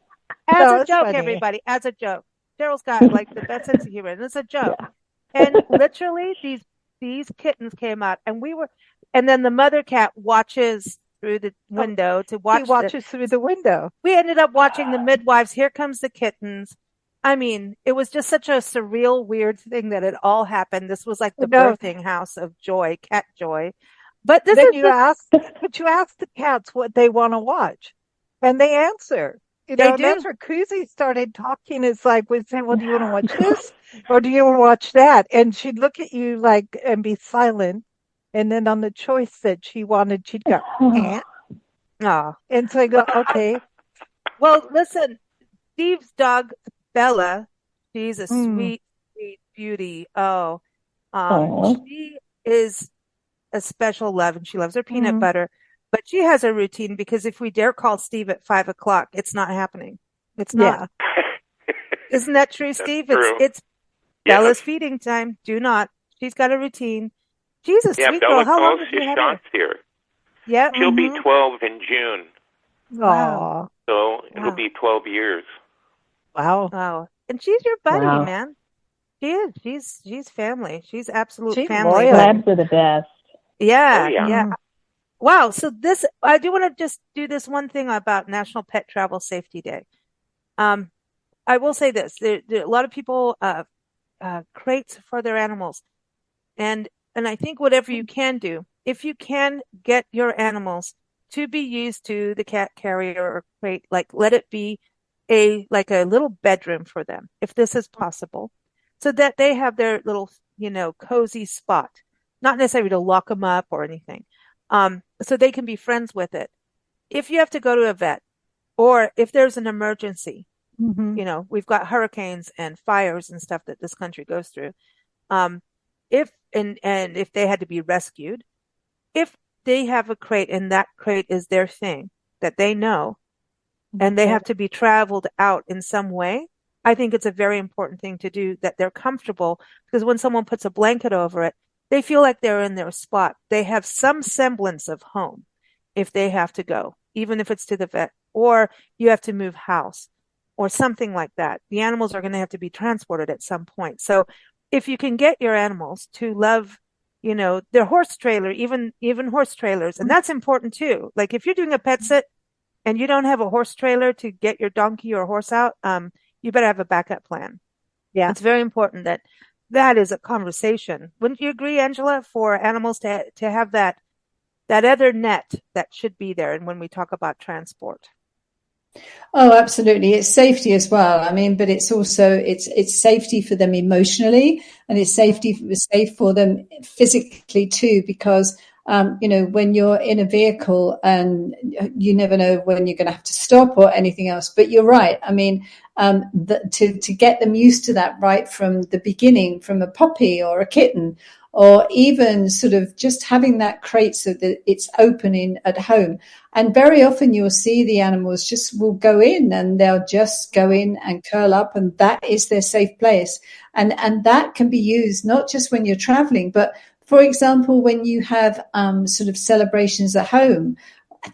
As a joke, funny. Everybody, as a joke. Cheryl's got the best sense of humor, and it's a joke. Yeah. And literally, these kittens came out, and then the mother cat watches through the window to watch. He watches through the window. We ended up watching the midwives. Here comes the kittens. I mean, it was just such a surreal, weird thing that it all happened. This was like the birthing house of joy, cat joy. But you ask the cats what they want to watch, and they answer. That's where Koozie started talking. It's like, we'd say, well, do you want to watch this? Or do you want to watch that? And she'd look at you and be silent. And then on the choice that she wanted, she'd go, eh. Oh. And so I go, okay. Well, listen, Steve's dog, Bella, she's a sweet, sweet beauty. She is a special love, and she loves her peanut butter. But she has a routine because if we dare call Steve at 5 o'clock, it's not happening. It's not. Isn't that true, Steve? True. It's Bella's feeding time. Do not. She's got a routine. She's a sweet girl. How long have you had her? Here. Yeah. She'll be 12 in June. Wow. So it'll be 12 years. Wow. Wow. And she's your buddy, man. She is. She's family. She's absolute family. Labs are the best. Yeah. Oh, yeah. Wow. So I do want to just do this one thing about National Pet Travel Safety Day. I will say this. There a lot of people crates for their animals. And I think whatever you can do, if you can get your animals to be used to the cat carrier or crate, like let it be like a little bedroom for them, if this is possible, so that they have their little, cozy spot, not necessarily to lock them up or anything. So they can be friends with it. If you have to go to a vet or if there's an emergency, we've got hurricanes and fires and stuff that this country goes through. If they had to be rescued, if they have a crate and that crate is their thing that they know, and they have to be traveled out in some way, I think it's a very important thing to do, that they're comfortable, because when someone puts a blanket over it, they feel like they're in their spot. They have some semblance of home if they have to go, even if it's to the vet or you have to move house or something like that. The animals are going to have to be transported at some point. So if you can get your animals to love, their horse trailer, even horse trailers, and that's important too. Like if you're doing a pet sit and you don't have a horse trailer to get your donkey or horse out, you better have a backup plan. Yeah. It's very important that is a conversation. Wouldn't you agree, Angela, for animals to have that other net that should be there? And when we talk about transport. Oh, absolutely. It's safety as well. I mean, but it's also, it's safety for them emotionally, and it's safe for them physically too, because, when you're in a vehicle and you never know when you're going to have to stop or anything else. But you're right. I mean, to get them used to that right from the beginning, from a puppy or a kitten, or even sort of just having that crate so that it's opening at home. And very often you'll see the animals just will go in and they'll just go in and curl up, and that is their safe place. And that can be used not just when you're traveling, but for example, when you have sort of celebrations at home,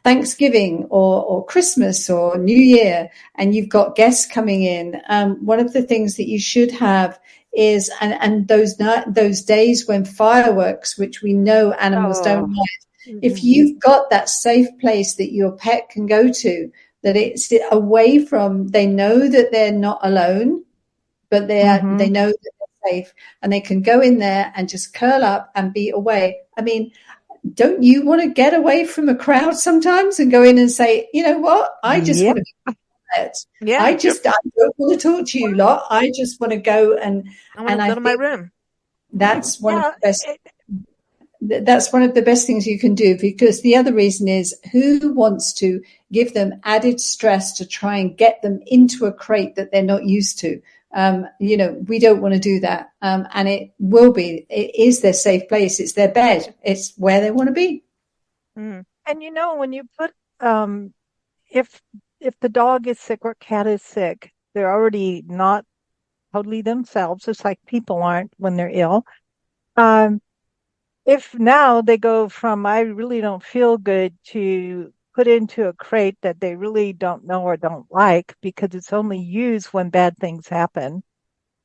Thanksgiving or Christmas or New Year, and you've got guests coming in. One of the things that you should have is, and those days when fireworks, which we know animals don't like, if you've got that safe place that your pet can go to, that it's away from, they know that they're not alone, but they know that they're safe, and they can go in there and just curl up and be away. I mean, don't you want to get away from a crowd sometimes and go in and say, you know what, I just want to be quiet. Yeah. I don't want to talk to you lot. I just want to go and I want to go to my room. That's one of the best. That's one of the best things you can do, because the other reason is, who wants to give them added stress to try and get them into a crate that they're not used to? We don't want to do that. And it is their safe place. It's their bed. It's where they want to be. And when you put, if the dog is sick or cat is sick, they're already not totally themselves, just like people aren't when they're ill. If now they go from, I really don't feel good, to put into a crate that they really don't know or don't like because it's only used when bad things happen.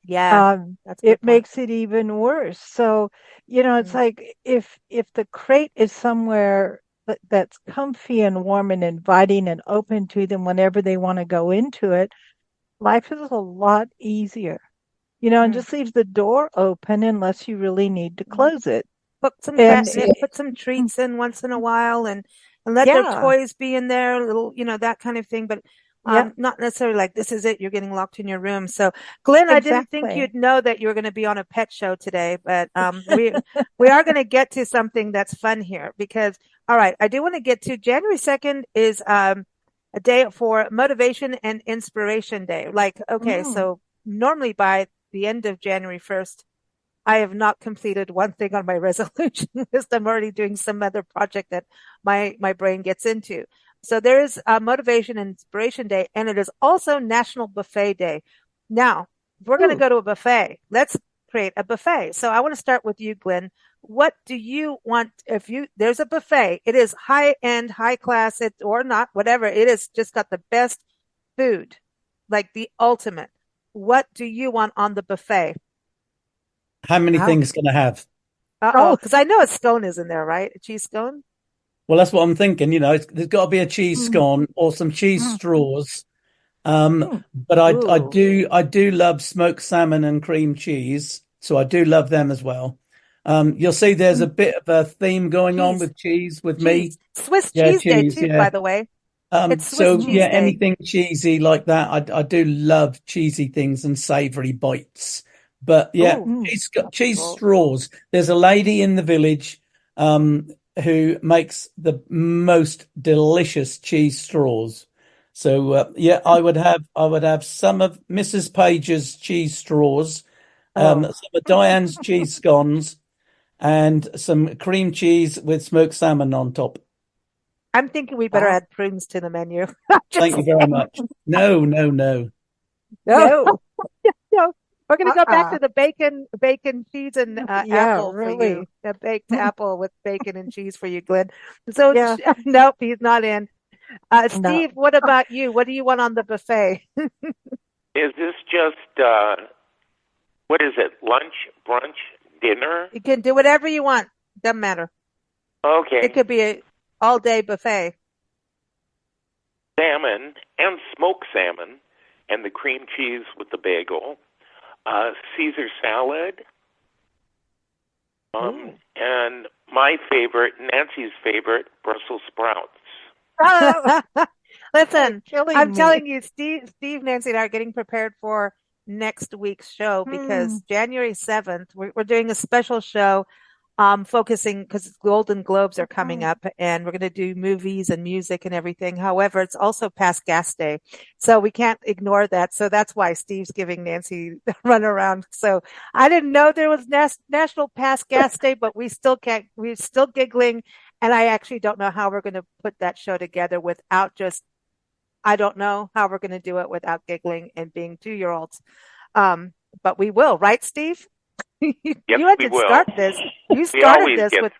Yeah. It makes it even worse. So, it's like if the crate is somewhere that's comfy and warm and inviting and open to them whenever they want to go into it, life is a lot easier, and just leaves the door open unless you really need to close it. Put some put some treats in once in a while and let their toys be in there, little, that kind of thing. But not necessarily like, this is it, you're getting locked in your room. So Glenn, I didn't think you'd know that you were going to be on a pet show today, but we are going to get to something that's fun here, because, all right, I do want to get to January 2nd is a day for Motivation and Inspiration Day. Like, okay, so normally by the end of January 1st, I have not completed one thing on my resolution list. I'm already doing some other project that my brain gets into. So there is a Motivation and Inspiration Day, and it is also National Buffet Day. Now, we're going to go to a buffet. Let's create a buffet. So I want to start with you, Glenn. What do you want? There's a buffet. It is high end, high class, or not, whatever. It is just got the best food, like the ultimate. What do you want on the buffet? How many things can I have? Because I know a scone is in there, right? A cheese scone? Well, that's what I'm thinking. There's got to be a cheese scone or some cheese straws. But I do love smoked salmon and cream cheese, so I do love them as well. You'll see there's a bit of a theme going on with cheese with me. Swiss cheese day too, by the way. It's Swiss cheese day. Anything cheesy like that. I do love cheesy things and savory bites. But cheese straws. There's a lady in the village who makes the most delicious cheese straws. So I would have some of Mrs. Page's cheese straws, some of Diane's cheese scones, and some cream cheese with smoked salmon on top. I'm thinking we better add prunes to the menu. Thank you very much. No. No. We're going to go back to the bacon, cheese, and apple for you. A baked apple with bacon and cheese for you, Glenn. So, nope, he's not in. Steve, what about you? What do you want on the buffet? Is this just, what is it, lunch, brunch, dinner? You can do whatever you want. Doesn't matter. Okay. It could be an all-day buffet. Salmon and smoked salmon and the cream cheese with the bagel. Caesar salad. And my favorite, Nancy's favorite, Brussels sprouts. Listen, I'm telling you, Steve, Nancy, and I are getting prepared for next week's show because January 7th, we're doing a special show focusing because Golden Globes are coming up and we're going to do movies and music and everything. However, it's also past gas day. So we can't ignore that. So that's why Steve's giving Nancy the runaround. So I didn't know there was National Past Gas Day, but we're still giggling. And I actually don't know how we're going to put that show together without I don't know how we're going to do it without giggling and being 2-year-olds. But we will, right, Steve? Yes, you had to start this. You started this with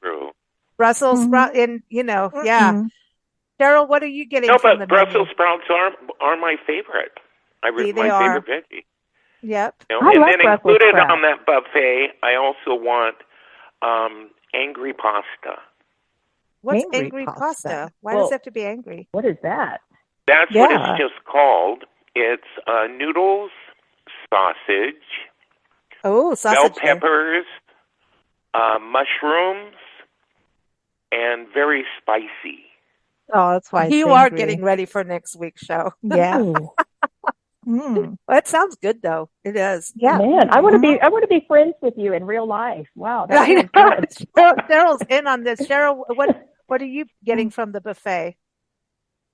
Brussels sprout, and Cheryl, what are you getting? No, from but the Brussels menu? sprouts are my favorite. Favorite veggie. Yep. And then included on that buffet, I also want angry pasta. What's angry pasta? Why does it have to be angry? What is that? That's what it's just called. It's noodles, sausage. Bell peppers, mushrooms, and very spicy. Oh, that's why you are getting ready for next week's show. Yeah. Well, it sounds good though. It is. Yeah, man, I want to be friends with you in real life. Wow, that's good. Cheryl's in on this. Cheryl, what are you getting from the buffet?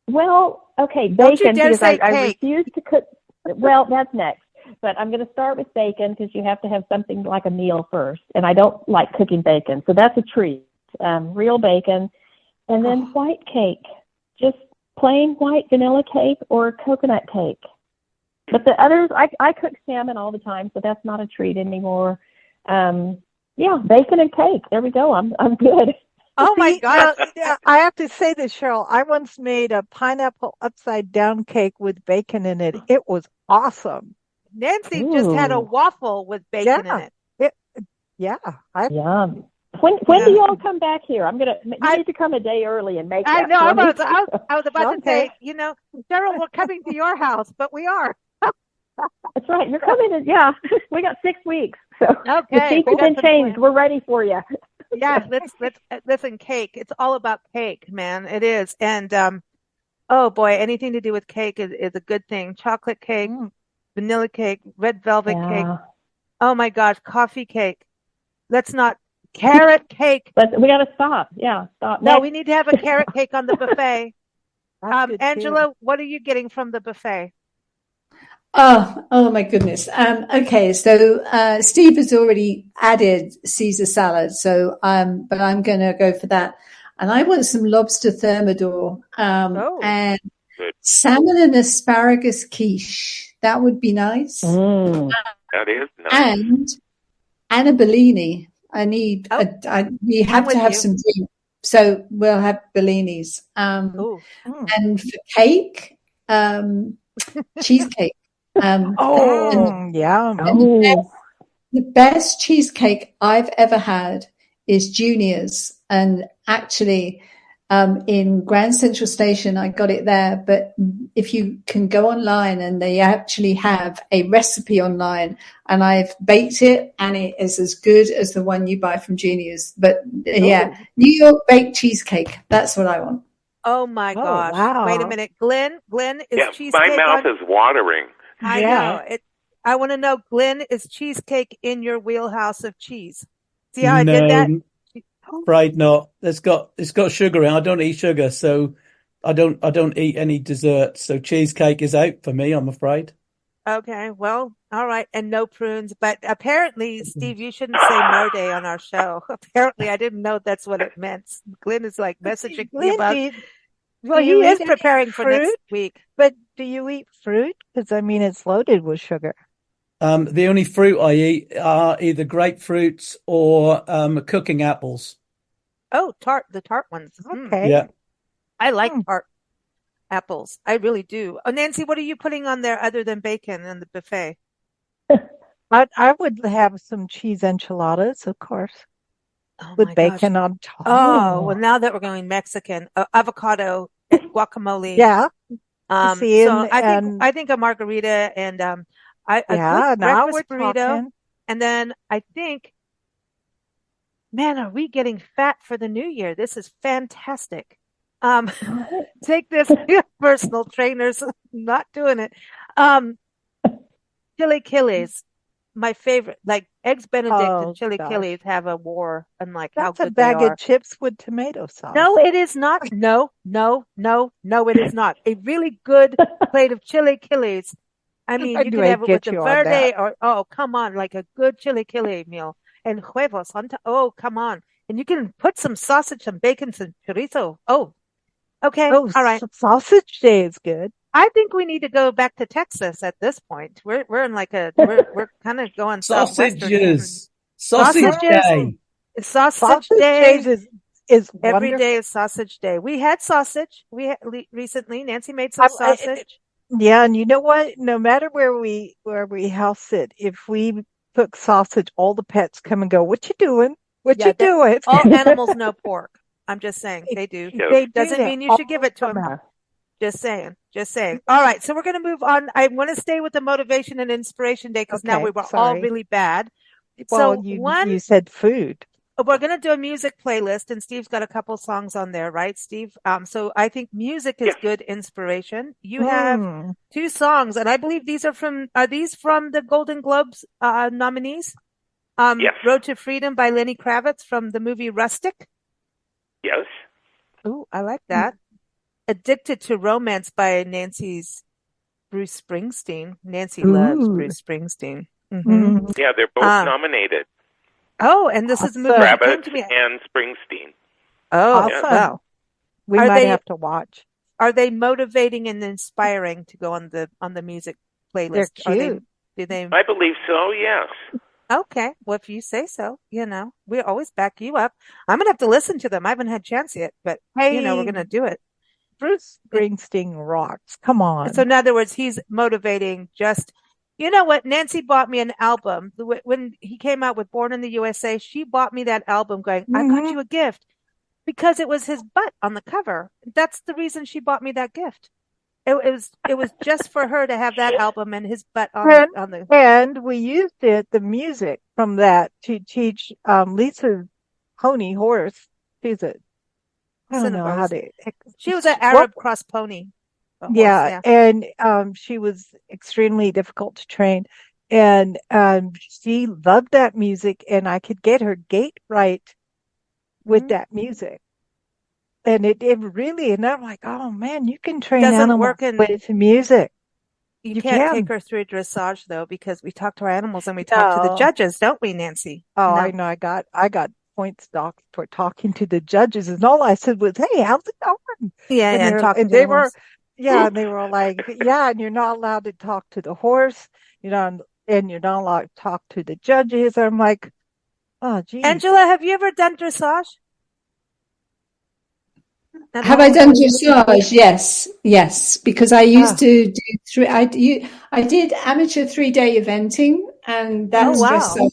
Well, okay, bacon because I refuse to cook. Well, that's next. But I'm going to start with bacon because you have to have something like a meal first. And I don't like cooking bacon. So that's a treat. Real bacon. And then white cake. Just plain white vanilla cake or coconut cake. But the others, I cook salmon all the time. So that's not a treat anymore. Bacon and cake. There we go. I'm good. Oh, my God. I have to say this, Cheryl. I once made a pineapple upside down cake with bacon in it. It was awesome. Nancy just had a waffle with bacon in it. Yum. When do y'all come back here? You need to come a day early and make that. I know. I was about to say, Cheryl, we're coming to your house, but we are. That's right. You're coming we got 6 weeks. So okay. The seats have been changed. We're ready for you. Yeah, let's listen, cake. It's all about cake, man. It is. And oh boy, anything to do with cake is a good thing. Chocolate cake. Vanilla cake, red velvet cake. Oh my gosh, coffee cake. Let's not carrot cake. But we got to stop. Yeah, stop. No, we need to have a carrot cake on the buffet. Angela, what are you getting from the buffet? Oh my goodness. Okay, so Steve has already added Caesar salad, so but I'm going to go for that. And I want some lobster thermidor and salmon and asparagus quiche. That would be nice. That is nice. And a Bellini. We have to have some drink, so we'll have Bellinis. And for cake, cheesecake. Yum. The best cheesecake I've ever had is Junior's, and actually in Grand Central Station I got it there, but if you can go online, and they actually have a recipe online, and I've baked it and it is as good as the one you buy from Junior's. But New York baked cheesecake, that's what I want. Oh my gosh. Wow. Wait a minute. Glenn is cheesecake. My mouth is watering. I know. I want to know, Glenn, is cheesecake in your wheelhouse of cheese? See how I did that? Afraid not. It's got sugar in. I don't eat sugar, so I don't eat any desserts. So cheesecake is out for me, I'm afraid. Okay, well, all right, and no prunes. But apparently, Steve, you shouldn't say no day on our show. Apparently, I didn't know that's what it meant. Glenn is like messaging me about. Well, he is preparing for next week. But do you eat fruit? Because I mean, it's loaded with sugar. The only fruit I eat are either grapefruits or cooking apples. Oh, the tart ones. Okay. Yeah. I like tart apples. I really do. Oh, Nancy, what are you putting on there other than bacon in the buffet? I would have some cheese enchiladas, of course, with bacon on top. Oh, well, now that we're going Mexican, avocado, guacamole. Yeah. I think a margarita and a good breakfast burrito. And then I think, man, are we getting fat for the new year? This is fantastic. Take this, personal trainers, not doing it. Chilaquiles, my favorite, like eggs Benedict and chilaquiles have a war, and like how good they are. That's a bag of chips with tomato sauce. No, it is not. No, it is not. A really good plate of chilaquiles. I mean, you can have it with the verde or, come on, like a good chilaquile meal. And huevos on top. Oh, come on. And you can put some sausage, some bacon, some chorizo. Oh, okay. Oh, all right. Sausage day is good. I think we need to go back to Texas at this point. We're in like we're kind of going sausages. Sausage day. Sausage day is every day is sausage day. We had sausage. Recently, Nancy made some sausage. Yeah, and you know what? No matter where we house sit, if we cook sausage, all the pets come and go, "What you doing? What you doing?" All animals know pork. I'm just saying they do. Doesn't mean you should give it to them. Just saying. All right, so we're going to move on. I want to stay with the motivation and inspiration day because now we were all really bad. Well, so you said food. We're going to do a music playlist, and Steve's got a couple songs on there, right, Steve? So I think music is good inspiration. You have 2 songs, and I believe are these from the Golden Globes nominees? Yes. Road to Freedom by Lenny Kravitz from the movie Rustic. Yes. Oh, I like that. Addicted to Romance by Bruce Springsteen. Nancy loves Bruce Springsteen. Mm-hmm. Yeah, they're both nominated. Oh, and this is the movie Kravitz and Springsteen. Oh, awesome. Wow. We might have to watch. Are they motivating and inspiring to go on the music playlist? They're cute. I believe so, yes. Okay. Well, if you say so, we always back you up. I'm going to have to listen to them. I haven't had a chance yet, but, we're going to do it. Bruce Springsteen rocks. Come on. So in other words, he's motivating just, you know what? Nancy bought me an album. When he came out with Born in the USA, she bought me that album going, I got you a gift because it was his butt on the cover. That's the reason she bought me that gift. It was just for her to have that album and his butt on the. And we used the music from that to teach Lisa's pony horse. She's a, I don't know how to. She was an Arab cross pony. Yeah, and she was extremely difficult to train, and she loved that music, and I could get her gait right with that music. And it really, and I'm like, oh man, you can train animals with music. You You can't can. take her through dressage though, because we talk to our animals and we talk to the judges, don't we, Nancy? Oh, No. I know. I got points docked for talking to the judges, and all I said was, "Hey, how's it going?" Yeah, and talking And to they the were, horse. yeah, and they were like, "Yeah, and you're not allowed to talk to the horse, you know, and you're not allowed to talk to the judges." I'm like, "Oh, geez." Angela, have you ever done dressage at Have I home? done dressage? Yes, yes, because I used Ah, to do three. I did amateur 3-day eventing, and Oh, that's wow. dressage,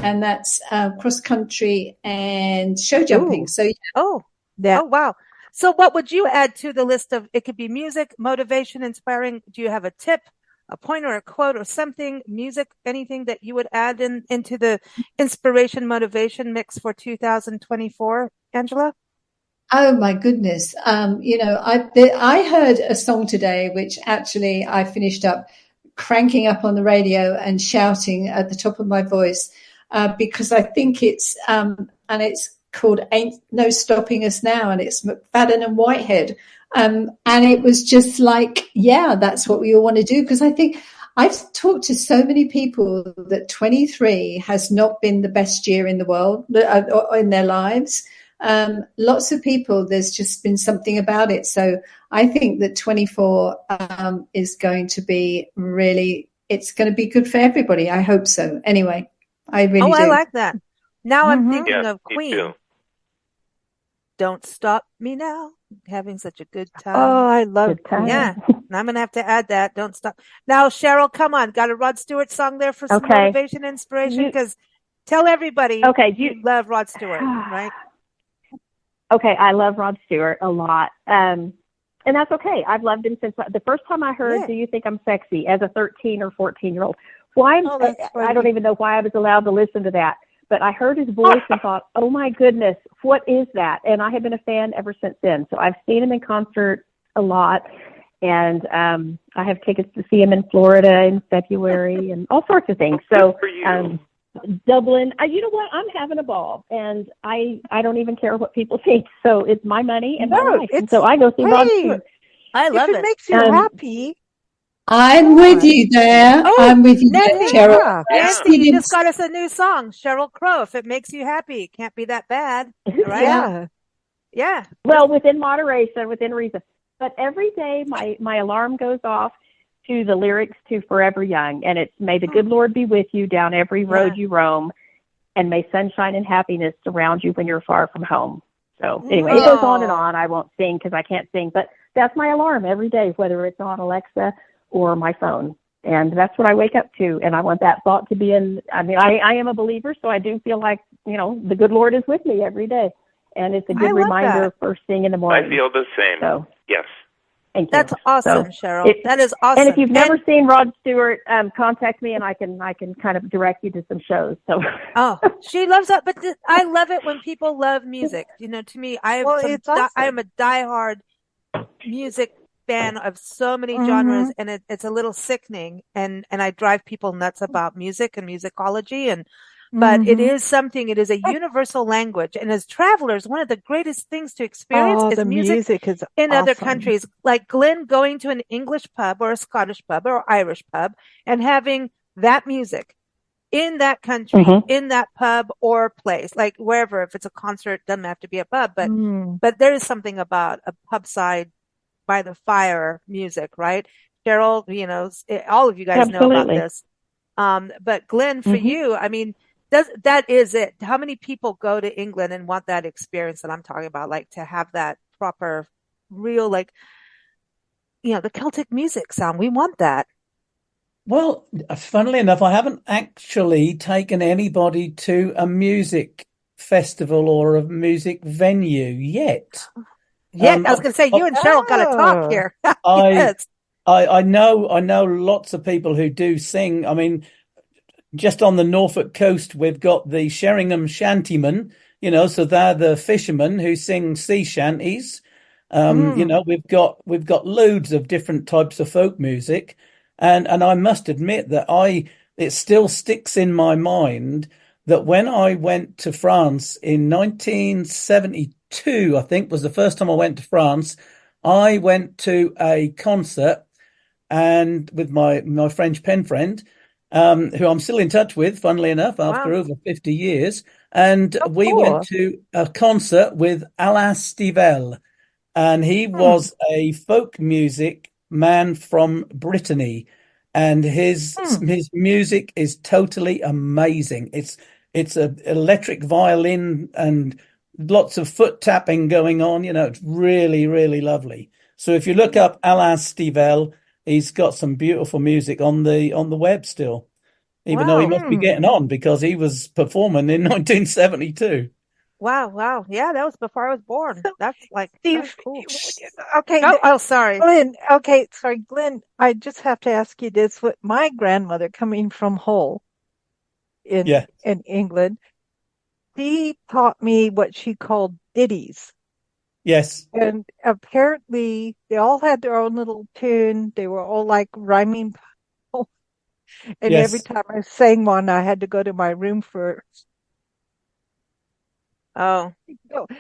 and that's cross country and show jumping. ooh, So Oh, that. oh, wow. So what would you add to the list of, it could be music, motivation, inspiring. Do you have a tip, a point or a quote or something, music, anything that you would add into the inspiration motivation mix for 2024, Angela? oh my goodness. I heard a song today, which actually I finished up cranking up on the radio and shouting at the top of my voice, because I think and it's called Ain't No Stopping Us Now, and it's McFadden and Whitehead. And it was just like, yeah, that's what we all want to do. Because I think I've talked to so many people that 23 has not been the best year in the world, in their lives. Lots of people, there's just been something about it. So I think that 24 is going to be it's going to be good for everybody. I hope so. Anyway, I really I do. like that. Now I'm thinking Yes, of me too. Queen. Don't Stop Me Now. Having such a good Oh, time. I love Good time. Yeah. And I'm going to have to add that. Don't stop. Now, Cheryl, come on. Got a Rod Stewart song there for some Okay. motivation, inspiration? Because tell everybody you love Rod Stewart, right? Okay, I love Rod Stewart a lot. And that's okay. I've loved him since the first time I heard Do You Think I'm Sexy as a 13 or 14-year-old. I don't even know why I was allowed to listen to that. But I heard his voice and thought, oh my goodness, what is that? And I have been a fan ever since then. So I've seen him in concert a lot. And I have tickets to see him in Florida in February and all sorts of things. So Dublin, you know what? I'm having a ball, and I don't even care what people think. So it's my money and my life. And so I go see Rod Stewart. I love it. If it makes you happy. I'm with you there. Oh, I'm with you Nancy, there, Cheryl. Nancy, you just got us a new song, Sheryl Crow. If it makes you happy, it can't be that bad, right? Yeah. Yeah. Well, within moderation, within reason. But every day my alarm goes off to the lyrics to Forever Young, and it's may the good Lord be with you down every road you roam, and may sunshine and happiness surround you when you're far from home. So anyway, it goes on and on. I won't sing because I can't sing, but that's my alarm every day, whether it's on Alexa or my phone. And that's what I wake up to. And I want that thought to be I am a believer, so I do feel like, the good Lord is with me every day. And it's a good reminder first thing in the morning. I feel the same. So, yes. Thank you. That's awesome, Cheryl. That is awesome. And if you've never seen Rod Stewart, contact me and I can kind of direct you to some shows. So. Oh, she loves that. But I love it when people love music. To me, I am a diehard music fan of so many genres, and it's a little sickening, and I drive people nuts about music and musicology, but it is a universal language, and as travelers, one of the greatest things to experience is the music is in awesome. other countries, like Glenn going to an English pub or a Scottish pub or Irish pub and having that music in that country, in that pub or place, like wherever. If it's a concert, it doesn't have to be a pub, but there is something about a pub side by the fire music, right? Cheryl, all of you guys know about this. But Glenn, for you, I mean, that is it. How many people go to England and want that experience that I'm talking about, like to have that proper, real, like, the Celtic music sound? We want that. Well, funnily enough, I haven't actually taken anybody to a music festival or a music venue yet. Yeah, I was going to say, you and Cheryl got to talk here. Yes. I know lots of people who do sing. I mean, just on the Norfolk coast, we've got the Sheringham Shantymen, so they're the fishermen who sing sea shanties. We've got loads of different types of folk music. And I must admit that it still sticks in my mind that when I went to France in 1972, I think was the first time I went to France, I went to a concert and with my French pen friend, who I'm still in touch with, funnily enough, after over 50 years. And we went to a concert with Alain Stivell, and he was a folk music man from Brittany, and his music is totally amazing. It's a electric violin and lots of foot tapping going on. It's really, really lovely. So if you look up Alain Stivell, he's got some beautiful music on the web still, even though he must be getting on because he was performing in 1972. Wow. Yeah, that was before I was born. That's like Steve. Cool. Okay. Sorry. Glenn. Okay, sorry, Glenn. I just have to ask you this: with my grandmother coming from Hull in England, she taught me what she called ditties. Yes. And apparently they all had their own little tune. They were all like rhyming. And every time I sang one, I had to go to my room first. Oh.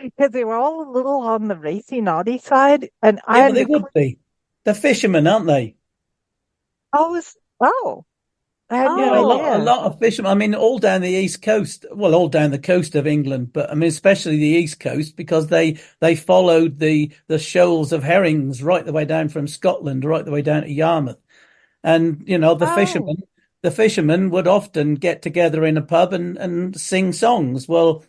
Because they were all a little on the racy, naughty side. And they would be. They're fishermen, aren't they? I had a lot of fishermen. I mean, all down the East Coast. Well, all down the coast of England, but I mean, especially the East Coast, because they followed the shoals of herrings right the way down from Scotland, right the way down to Yarmouth. And the fishermen would often get together in a pub and sing songs. Well,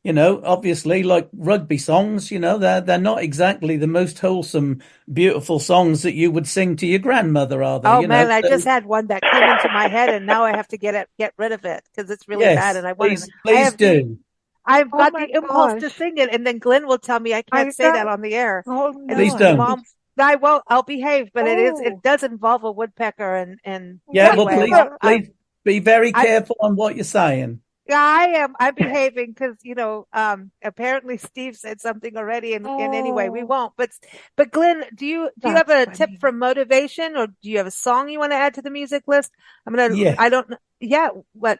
obviously, like rugby songs, they're not exactly the most wholesome, beautiful songs that you would sing to your grandmother, are they? Oh man, I just had one that came into my head, and now I have to get rid of it because it's really bad. And I want to. Please do. I've got the impulse to sing it, and then Glenn will tell me I can't say that on the air. Oh no! Please don't. Mom, I won't. I'll behave, but it does involve a woodpecker and please be very careful on what you're saying. Yeah, I'm behaving because apparently Steve said something already, and anyway we won't. But Glenn, do you have a tip for motivation, or do you have a song you want to add to the music list? I don't know. Yeah, what?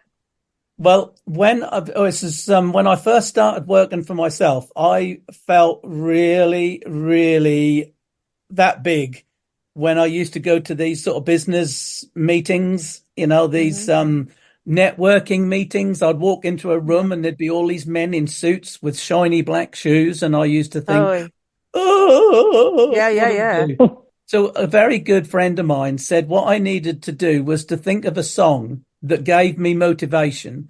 Well, when I first started working for myself, I felt really, really that big when I used to go to these sort of business meetings, these networking meetings. I'd walk into a room and there'd be all these men in suits with shiny black shoes, and I used to think, yeah. So a very good friend of mine said what I needed to do was to think of a song that gave me motivation,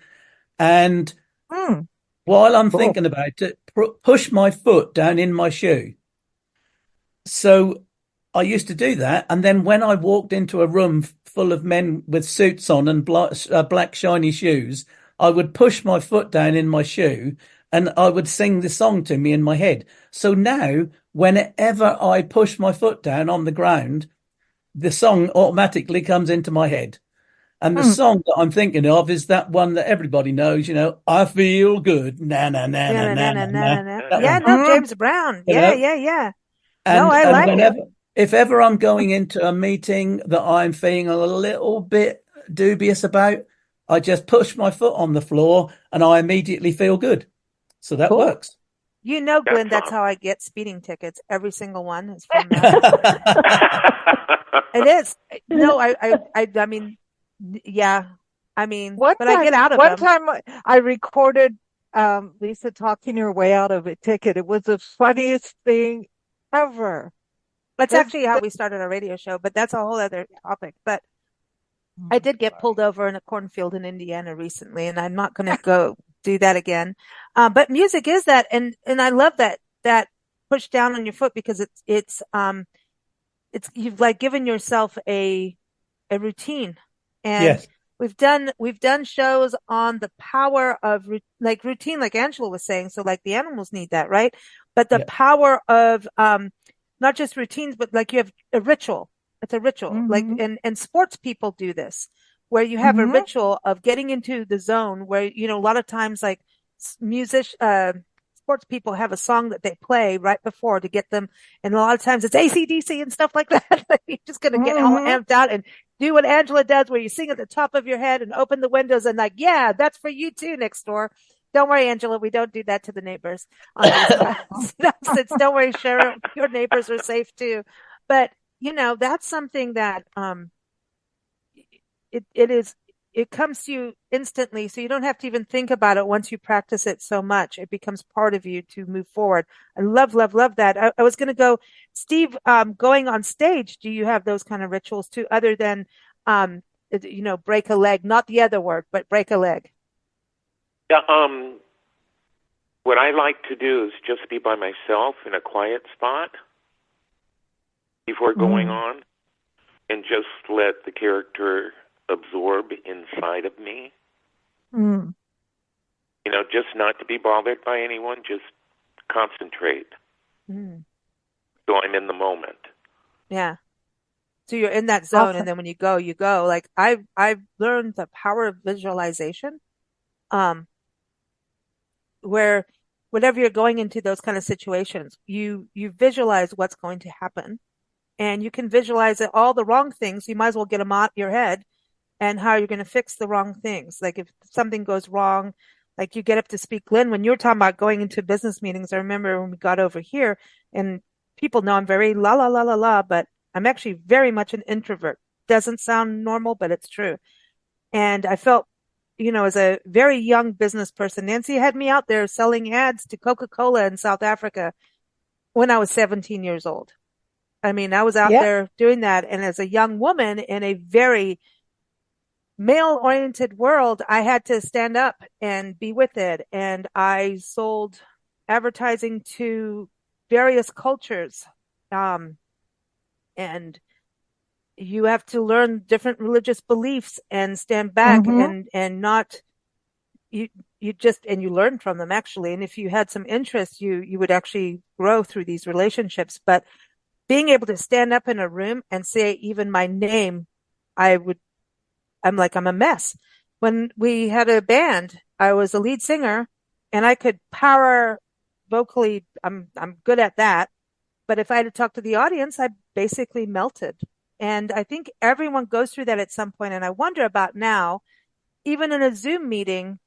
and while I'm thinking about it, push my foot down in my shoe. So I used to do that, and then when I walked into a room full of men with suits on and black shiny shoes, I would push my foot down in my shoe and I would sing the song to me in my head. So now, whenever I push my foot down on the ground, the song automatically comes into my head. And the song that I'm thinking of is that one that everybody knows, I feel good. Na, na, na, na, na, na, na. Yeah, no, James Brown. Yeah. And, I like it. If ever I'm going into a meeting that I'm feeling a little bit dubious about, I just push my foot on the floor and I immediately feel good. So that works. Glenn, that's how I get speeding tickets. Every single one is from that. It is. No, I mean, yeah. I mean, I get out of them. One time I recorded Lisa talking her way out of a ticket. It was the funniest thing ever. That's actually how we started our radio show, but that's a whole other topic. But I did get pulled over in a cornfield in Indiana recently, and I'm not going to go do that again. But music is that, and I love that push down on your foot because it's you've like given yourself a routine, and we've done shows on the power of routine, like Angela was saying. So like the animals need that, right? But the power of not just routines, but like you have a ritual. It's a ritual. Like, and sports people do this, where you have a ritual of getting into the zone where, a lot of times like sports people have a song that they play right before to get them. And a lot of times it's AC/DC and stuff like that. You're just going to get all amped out and do what Angela does, where you sing at the top of your head and open the windows and like, yeah, that's for you too next door. Don't worry, Angela. We don't do that to the neighbors. Don't worry, Cheryl. Your neighbors are safe too. But that's something that it comes to you instantly, so you don't have to even think about it once you practice it so much. It becomes part of you to move forward. I love, love, love that. I was going to go, Steve, going on stage. Do you have those kind of rituals too, other than, break a leg? Not the other word, but break a leg. Yeah. What I like to do is just be by myself in a quiet spot before going on, and just let the character absorb inside of me. Just not to be bothered by anyone, just concentrate. So I'm in the moment. Yeah. So you're in that zone, and then when you go, you go. Like I've learned the power of visualization, where whenever you're going into those kind of situations, you visualize what's going to happen, and you can visualize all the wrong things. You might as well get them out your head, and how you're going to fix the wrong things. Like if something goes wrong, like you get up to speak, Lynn, when you were talking about going into business meetings, I remember when we got over here, and people know I'm very la la la la la, but I'm actually very much an introvert. Doesn't sound normal, but it's true. And I felt, as a very young business person, Nancy had me out there selling ads to Coca-Cola in South Africa when I was 17 years old. I mean, I was out there doing that. And as a young woman in a very male-oriented world, I had to stand up and be with it. And I sold advertising to various cultures. And you have to learn different religious beliefs and stand back and not, you learn from them actually. And if you had some interest, you would actually grow through these relationships. But being able to stand up in a room and say even my name, I'm a mess. When we had a band, I was a lead singer and I could power vocally. I'm good at that. But if I had to talk to the audience, I basically melted. And I think everyone goes through that at some point. And I wonder about now, even in a Zoom meeting,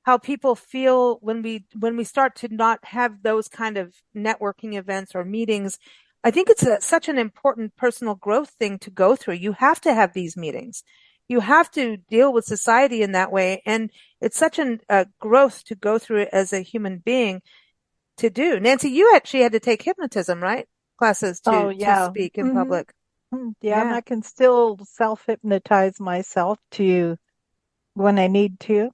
how people feel when we start to not have those kind of networking events or meetings. I think it's such an important personal growth thing to go through. You have to have these meetings. You have to deal with society in that way. And it's such a growth to go through it as a human being to do. Nancy, you actually had to take hypnotism, right? Classes to speak in public. Yeah, and I can still self-hypnotize myself when I need to,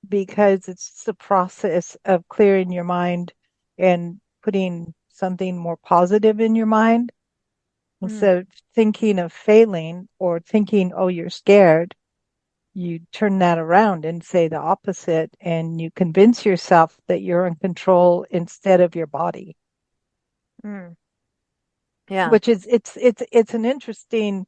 because it's the process of clearing your mind and putting something more positive in your mind. Instead of thinking of failing or thinking, oh, you're scared, you turn that around and say the opposite, and you convince yourself that you're in control instead of your body. Yeah. Which is, it's an interesting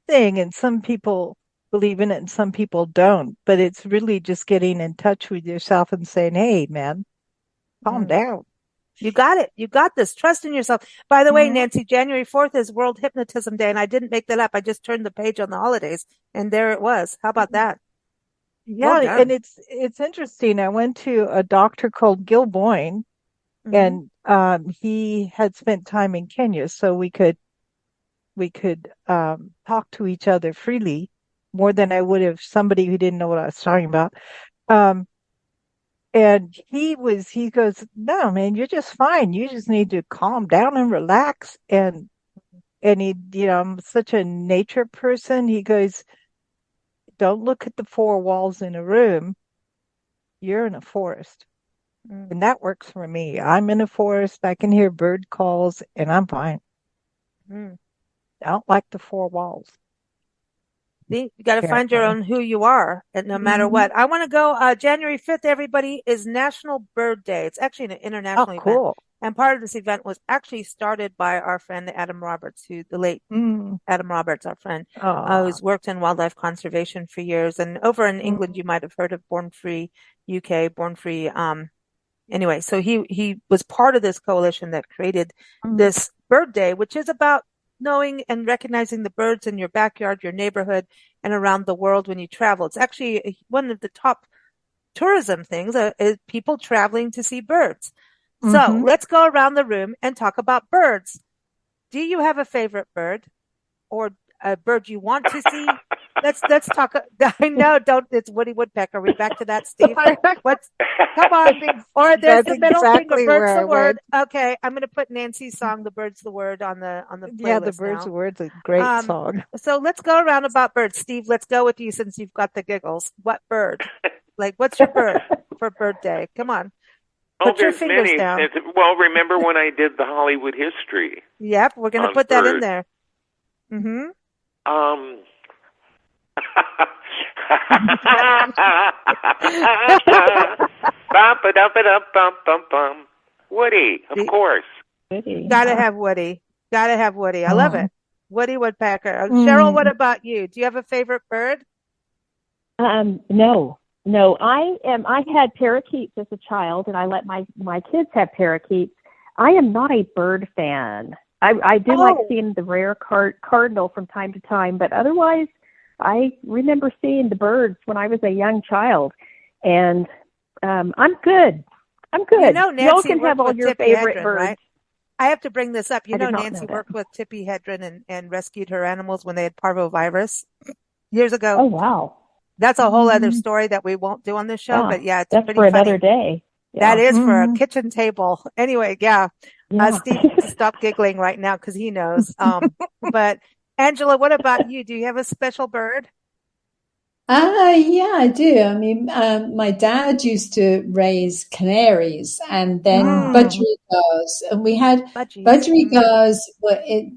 thing, and some people believe in it and some people don't, but it's really just getting in touch with yourself and saying, hey, man, calm down. You got it. You got this. Trust in yourself. By the way, Nancy, January 4th is World Hypnotism Day, and I didn't make that up. I just turned the page on the holidays, and there it was. How about that? Yeah, well, and it's interesting. I went to a doctor called Gil Boyne, and he had spent time in Kenya, so we could talk to each other freely, more than I would have somebody who didn't know what I was talking about. And he goes, no, man, you're just fine. You just need to calm down and relax. And he, I'm such a nature person. He goes, don't look at the four walls in a room. You're in a forest. And that works for me. I'm in a forest. I can hear bird calls and I'm fine. I don't like the four walls. You got to find your own who you are, and no matter what. I want to go. January 5th, everybody, is National Bird Day. It's actually an international event. And part of this event was actually started by our friend Adam Roberts, the late Adam Roberts, our friend, who's worked in wildlife conservation for years. And over in England, you might have heard of Born Free UK, Born Free. Anyway, so he was part of this coalition that created this Bird Day, which is about knowing and recognizing the birds in your backyard, your neighborhood, and around the world when you travel. It's actually one of the top tourism things is people traveling to see birds. So let's go around the room and talk about birds. Do you have a favorite bird? or a bird you want to see? Let's talk. I know, don't. It's Woody Woodpecker. Are we back to that, Steve? What's? Come on. Or there's the middle exactly finger. Bird's where the word. Okay, I'm going to put Nancy's song, "The Bird's the Word," on the playlist. Yeah, the Bird's the Word's a great song. So let's go around about birds. Steve, let's go with you since you've got the giggles. What bird? Like, what's your bird for Bird Day? Come on. Put your fingers many. down. Well, remember when I did the Hollywood history? Yep, we're going to put that in there. Mm-hmm. Woody, of course. Woody. Gotta have Woody. I love it. Woody Woodpecker. Cheryl, what about you? Do you have a favorite bird? No. I had parakeets as a child, and I let my kids have parakeets. I am not a bird fan. I do like seeing the rare cardinal from time to time, but otherwise, I remember seeing the birds when I was a young child, and I'm good. You know, Nancy, y'all can have all your favorite birds. Right? I have to bring this up. You know, Nancy worked with Tippi Hedren and rescued her animals when they had parvovirus years ago. Oh, wow. That's a whole other story that we won't do on this show, but yeah, it's that's pretty for funny. Another day. Yeah. That is for a kitchen table. Anyway, Steve, stop giggling right now because he knows. But Angela, what about you? Do you have a special bird? Yeah, I do. I mean, my dad used to raise canaries and then budgerigars, and we had budgerigars.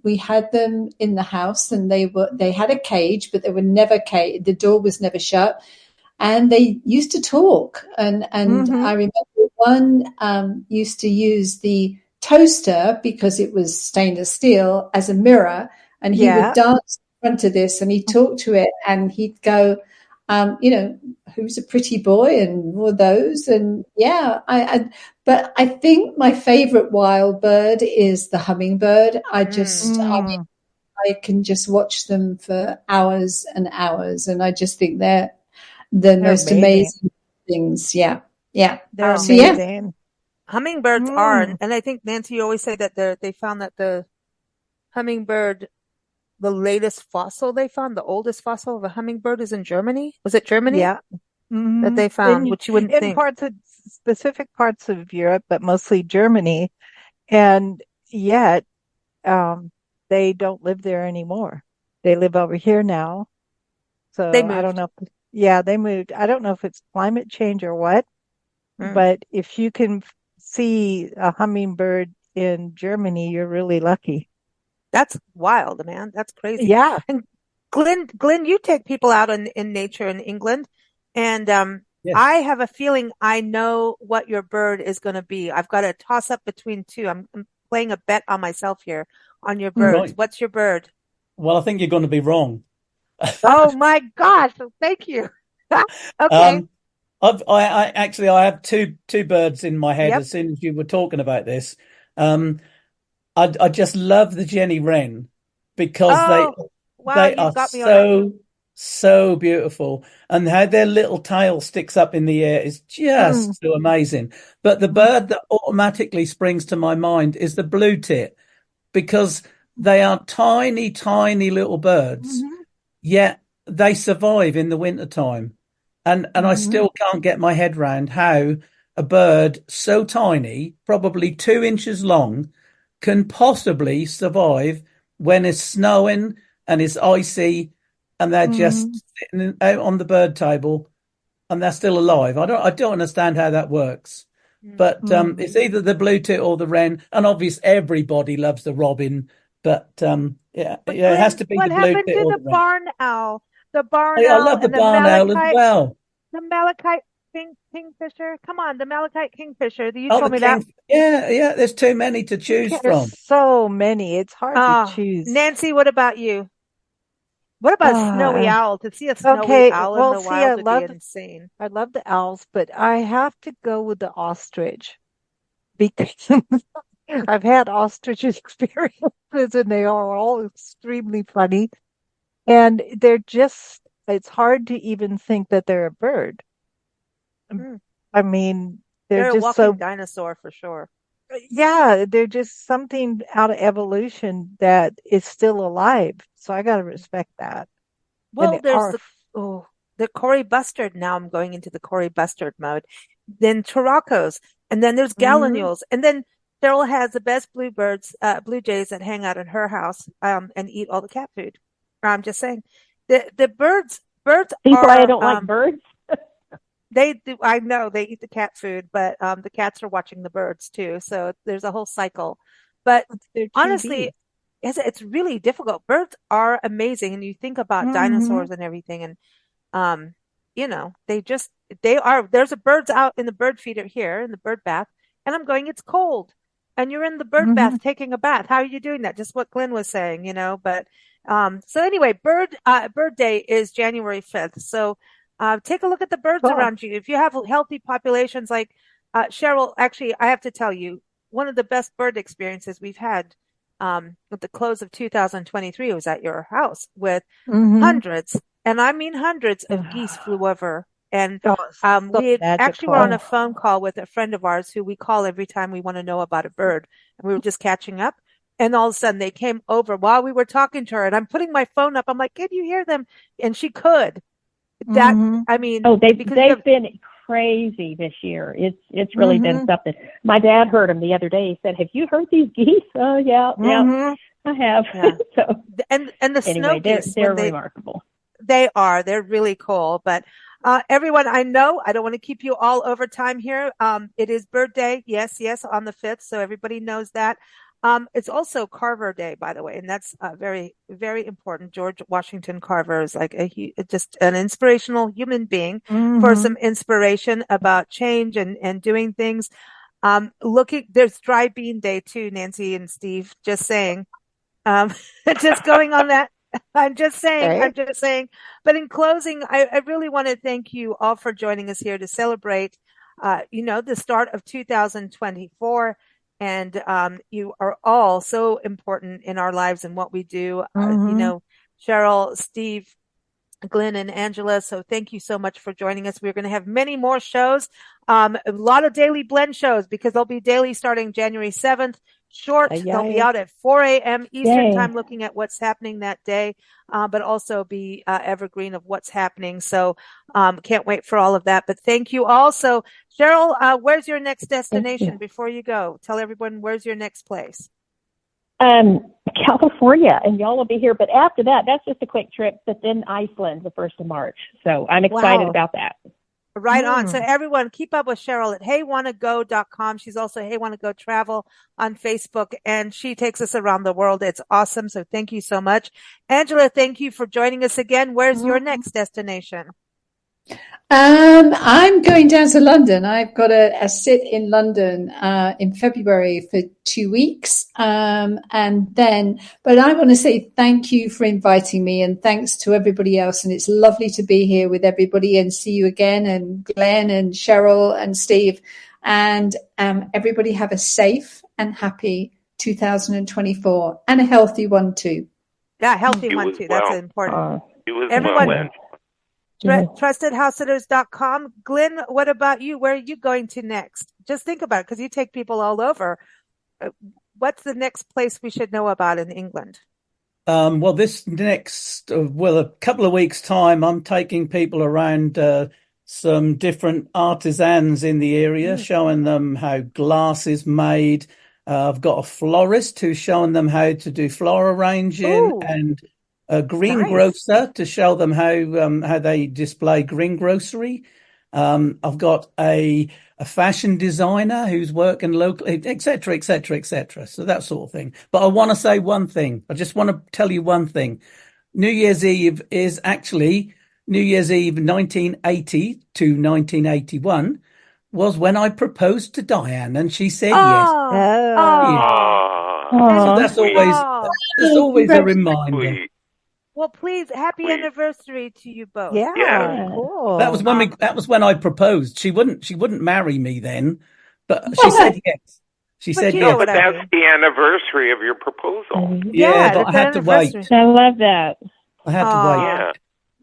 We had them in the house, and they had a cage, but they were never caged. The door was never shut, and they used to talk. And I remember one used to use the toaster because it was stainless steel as a mirror, and he would dance in front of this, and he'd talk to it, and he'd go, who's a pretty boy and all those. And but I think my favorite wild bird is the hummingbird. I can just watch them for hours and hours. And I just think they're the most amazing things. Yeah. Yeah. They're amazing. Hummingbirds are, and I think Nancy, you always say that they found that the hummingbird, the latest fossil they found, the oldest fossil of a hummingbird is in Germany. Was it Germany? Yeah. That they found, which you wouldn't think. In specific parts of Europe, but mostly Germany. And yet, they don't live there anymore. They live over here now. So they moved. I don't know. They moved. I don't know if it's climate change or what, but if you can see a hummingbird in Germany, you're really lucky. That's wild, man. That's crazy. Yeah. And Glenn, you take people out in nature in England, and I have a feeling I know what your bird is going to be. I've got a toss up between two. I'm playing a bet on myself here on your birds. Right. What's your bird? Well, I think you're going to be wrong. Oh my gosh! Thank you. Okay. I have two birds in my head as soon as you were talking about this. I just love the Jenny Wren because they are so beautiful, and how their little tail sticks up in the air is just so amazing. But the bird that automatically springs to my mind is the blue tit, because they are tiny, tiny little birds, yet they survive in the wintertime. And I still can't get my head round how a bird so tiny, probably 2 inches long, can possibly survive when it's snowing and it's icy and they're just sitting out on the bird table and they're still alive. I don't understand how that works. But it's either the blue tit or the wren, and obviously everybody loves the robin. But it has to be the blue tit. What happened to the barn owl? The barn owl. I love the barn owl as well. The Malachite kingfisher. Come on, the Malachite kingfisher. You told me that. Yeah. There's too many to choose from. There's so many. It's hard to choose. Nancy, what about you? What about a snowy owl? To see a snowy owl in the wild would be insane. I love the owls, but I have to go with the ostrich because I've had ostrich experiences and they are all extremely funny. And it's hard to even think that they're a bird. I mean, they're a just walking dinosaur for sure. Yeah, they're just something out of evolution that is still alive. So I got to respect that. Well, there's the Cory Bustard. Now I'm going into the Cory Bustard mode. Then Turacos, and then there's Gallinules, and then Cheryl has the best Blue Jays that hang out at her house, and eat all the cat food. I'm just saying, the birds See are. why I don't like birds? They do. I know they eat the cat food, but the cats are watching the birds too. So there's a whole cycle. But honestly, it's really difficult. Birds are amazing, and you think about dinosaurs and everything, and they are. There's a birds out in the bird feeder here in the bird bath, and I'm going, it's cold, and you're in the bird bath taking a bath. How are you doing that? Just what Glenn was saying, But so anyway, Bird Day is January 5th. So. Take a look at the birds around you. If you have healthy populations like Cheryl, actually, I have to tell you, one of the best bird experiences we've had at the close of 2023 was at your house with hundreds, and I mean hundreds of geese flew over. And we actually were on a phone call with a friend of ours who we call every time we want to know about a bird. And we were just catching up. And all of a sudden they came over while we were talking to her. And I'm putting my phone up. I'm like, can you hear them? And she could. I mean, they've been crazy this year. It's really been something. My dad heard them the other day. He said, "Have you heard these geese?" Oh yeah, I have. Yeah. So and the snow geese, they're remarkable. They're really cool. But everyone, I know I don't want to keep you all over time here. It is Bird Day, yes, on the 5th, so everybody knows that. It's also Carver Day, by the way, and that's very, very important. George Washington Carver is like just an inspirational human being for some inspiration about change and doing things. There's Dry Bean Day too, Nancy and Steve, just saying. Just going on that. I'm just saying. But in closing, I really want to thank you all for joining us here to celebrate, the start of 2024. And you are all so important in our lives and what we do. Cheryl, Steve, Glenn, and Angela. So thank you so much for joining us. We're going to have many more shows, a lot of daily blend shows because they'll be daily starting January 7th. They'll be out at 4 a.m. Eastern time looking at what's happening that day, but also be evergreen of what's happening. So can't wait for all of that. But thank you all. So Cheryl, where's your next destination before you go? Tell everyone, where's your next place? California, and y'all will be here. But after that, that's just a quick trip. But then Iceland, the 1st of March. So I'm excited about that. Right on. So everyone keep up with Cheryl at heywannago.com. She's also Hey Wanna Go Travel on Facebook, and she takes us around the world. It's awesome. So thank you so much. Angela, thank you for joining us again. Where's your next destination? I'm going down to London. I've got a sit in London in February for 2 weeks. But I want to say thank you for inviting me, and thanks to everybody else. And it's lovely to be here with everybody and see you again, and Glenn and Cheryl and Steve. And everybody have a safe and happy 2024 and a healthy one too. Yeah, healthy one too. That's important. Everyone. TrustedHouseSitters.com. Glenn, what about you? Where are you going to next? Just think about it, because you take people all over. What's the next place we should know about in England? Well, a couple of weeks' time, I'm taking people around some different artisans in the area, showing them how glass is made. I've got a florist who's showing them how to do floral arranging, and a greengrocer to show them how they display greengrocery. I've got a fashion designer who's working locally, etc., etc., etc. So that sort of thing. But I want to say one thing. I just want to tell you one thing. New Year's Eve is actually New Year's Eve 1980 to 1981 was when I proposed to Diane, and she said yes. So that's always a reminder. Well, please, happy anniversary to you both. Yeah. Cool. That was when I proposed. She wouldn't marry me then, but she said yes. She said yes. But that's the anniversary of your proposal. Yeah, but I had to wait. I love that. I had to wait. Yeah.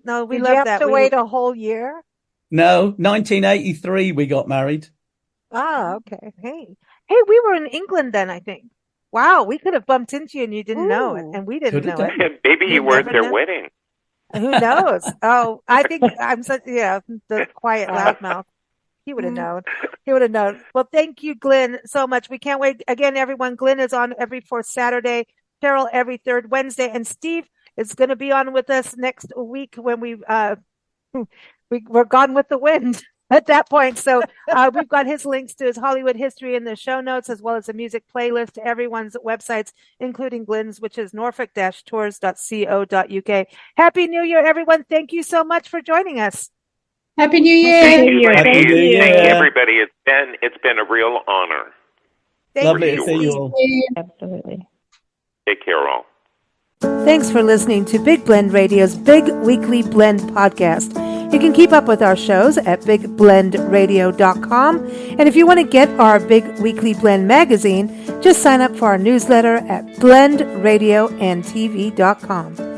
No, we Did love you have that. to wait a whole year? No, 1983 we got married. Okay. Hey, we were in England then, I think. Wow, we could have bumped into you and you didn't know it, and we didn't know it. Maybe you were at their wedding. Who knows? Oh, I think I'm such, the quiet loudmouth. He would have known. He would have known. Well, thank you, Glenn, so much. We can't wait. Again, everyone, Glenn is on every fourth Saturday, Cheryl every third Wednesday, and Steve is going to be on with us next week when we're gone with the wind at that point. So we've got his links to his Hollywood history in the show notes, as well as a music playlist to everyone's websites, including Glenn's, which is norfolk-tours.co.uk. Happy New Year, everyone. Thank you so much for joining us. Happy New Year. Thank you, Thank you, everybody. It's been a real honor. Lovely to see you all. Absolutely. Take care, all. Thanks for listening to Big Blend Radio's Big Weekly Blend podcast. You can keep up with our shows at bigblendradio.com. And if you want to get our Big Weekly Blend magazine, just sign up for our newsletter at blendradioandtv.com.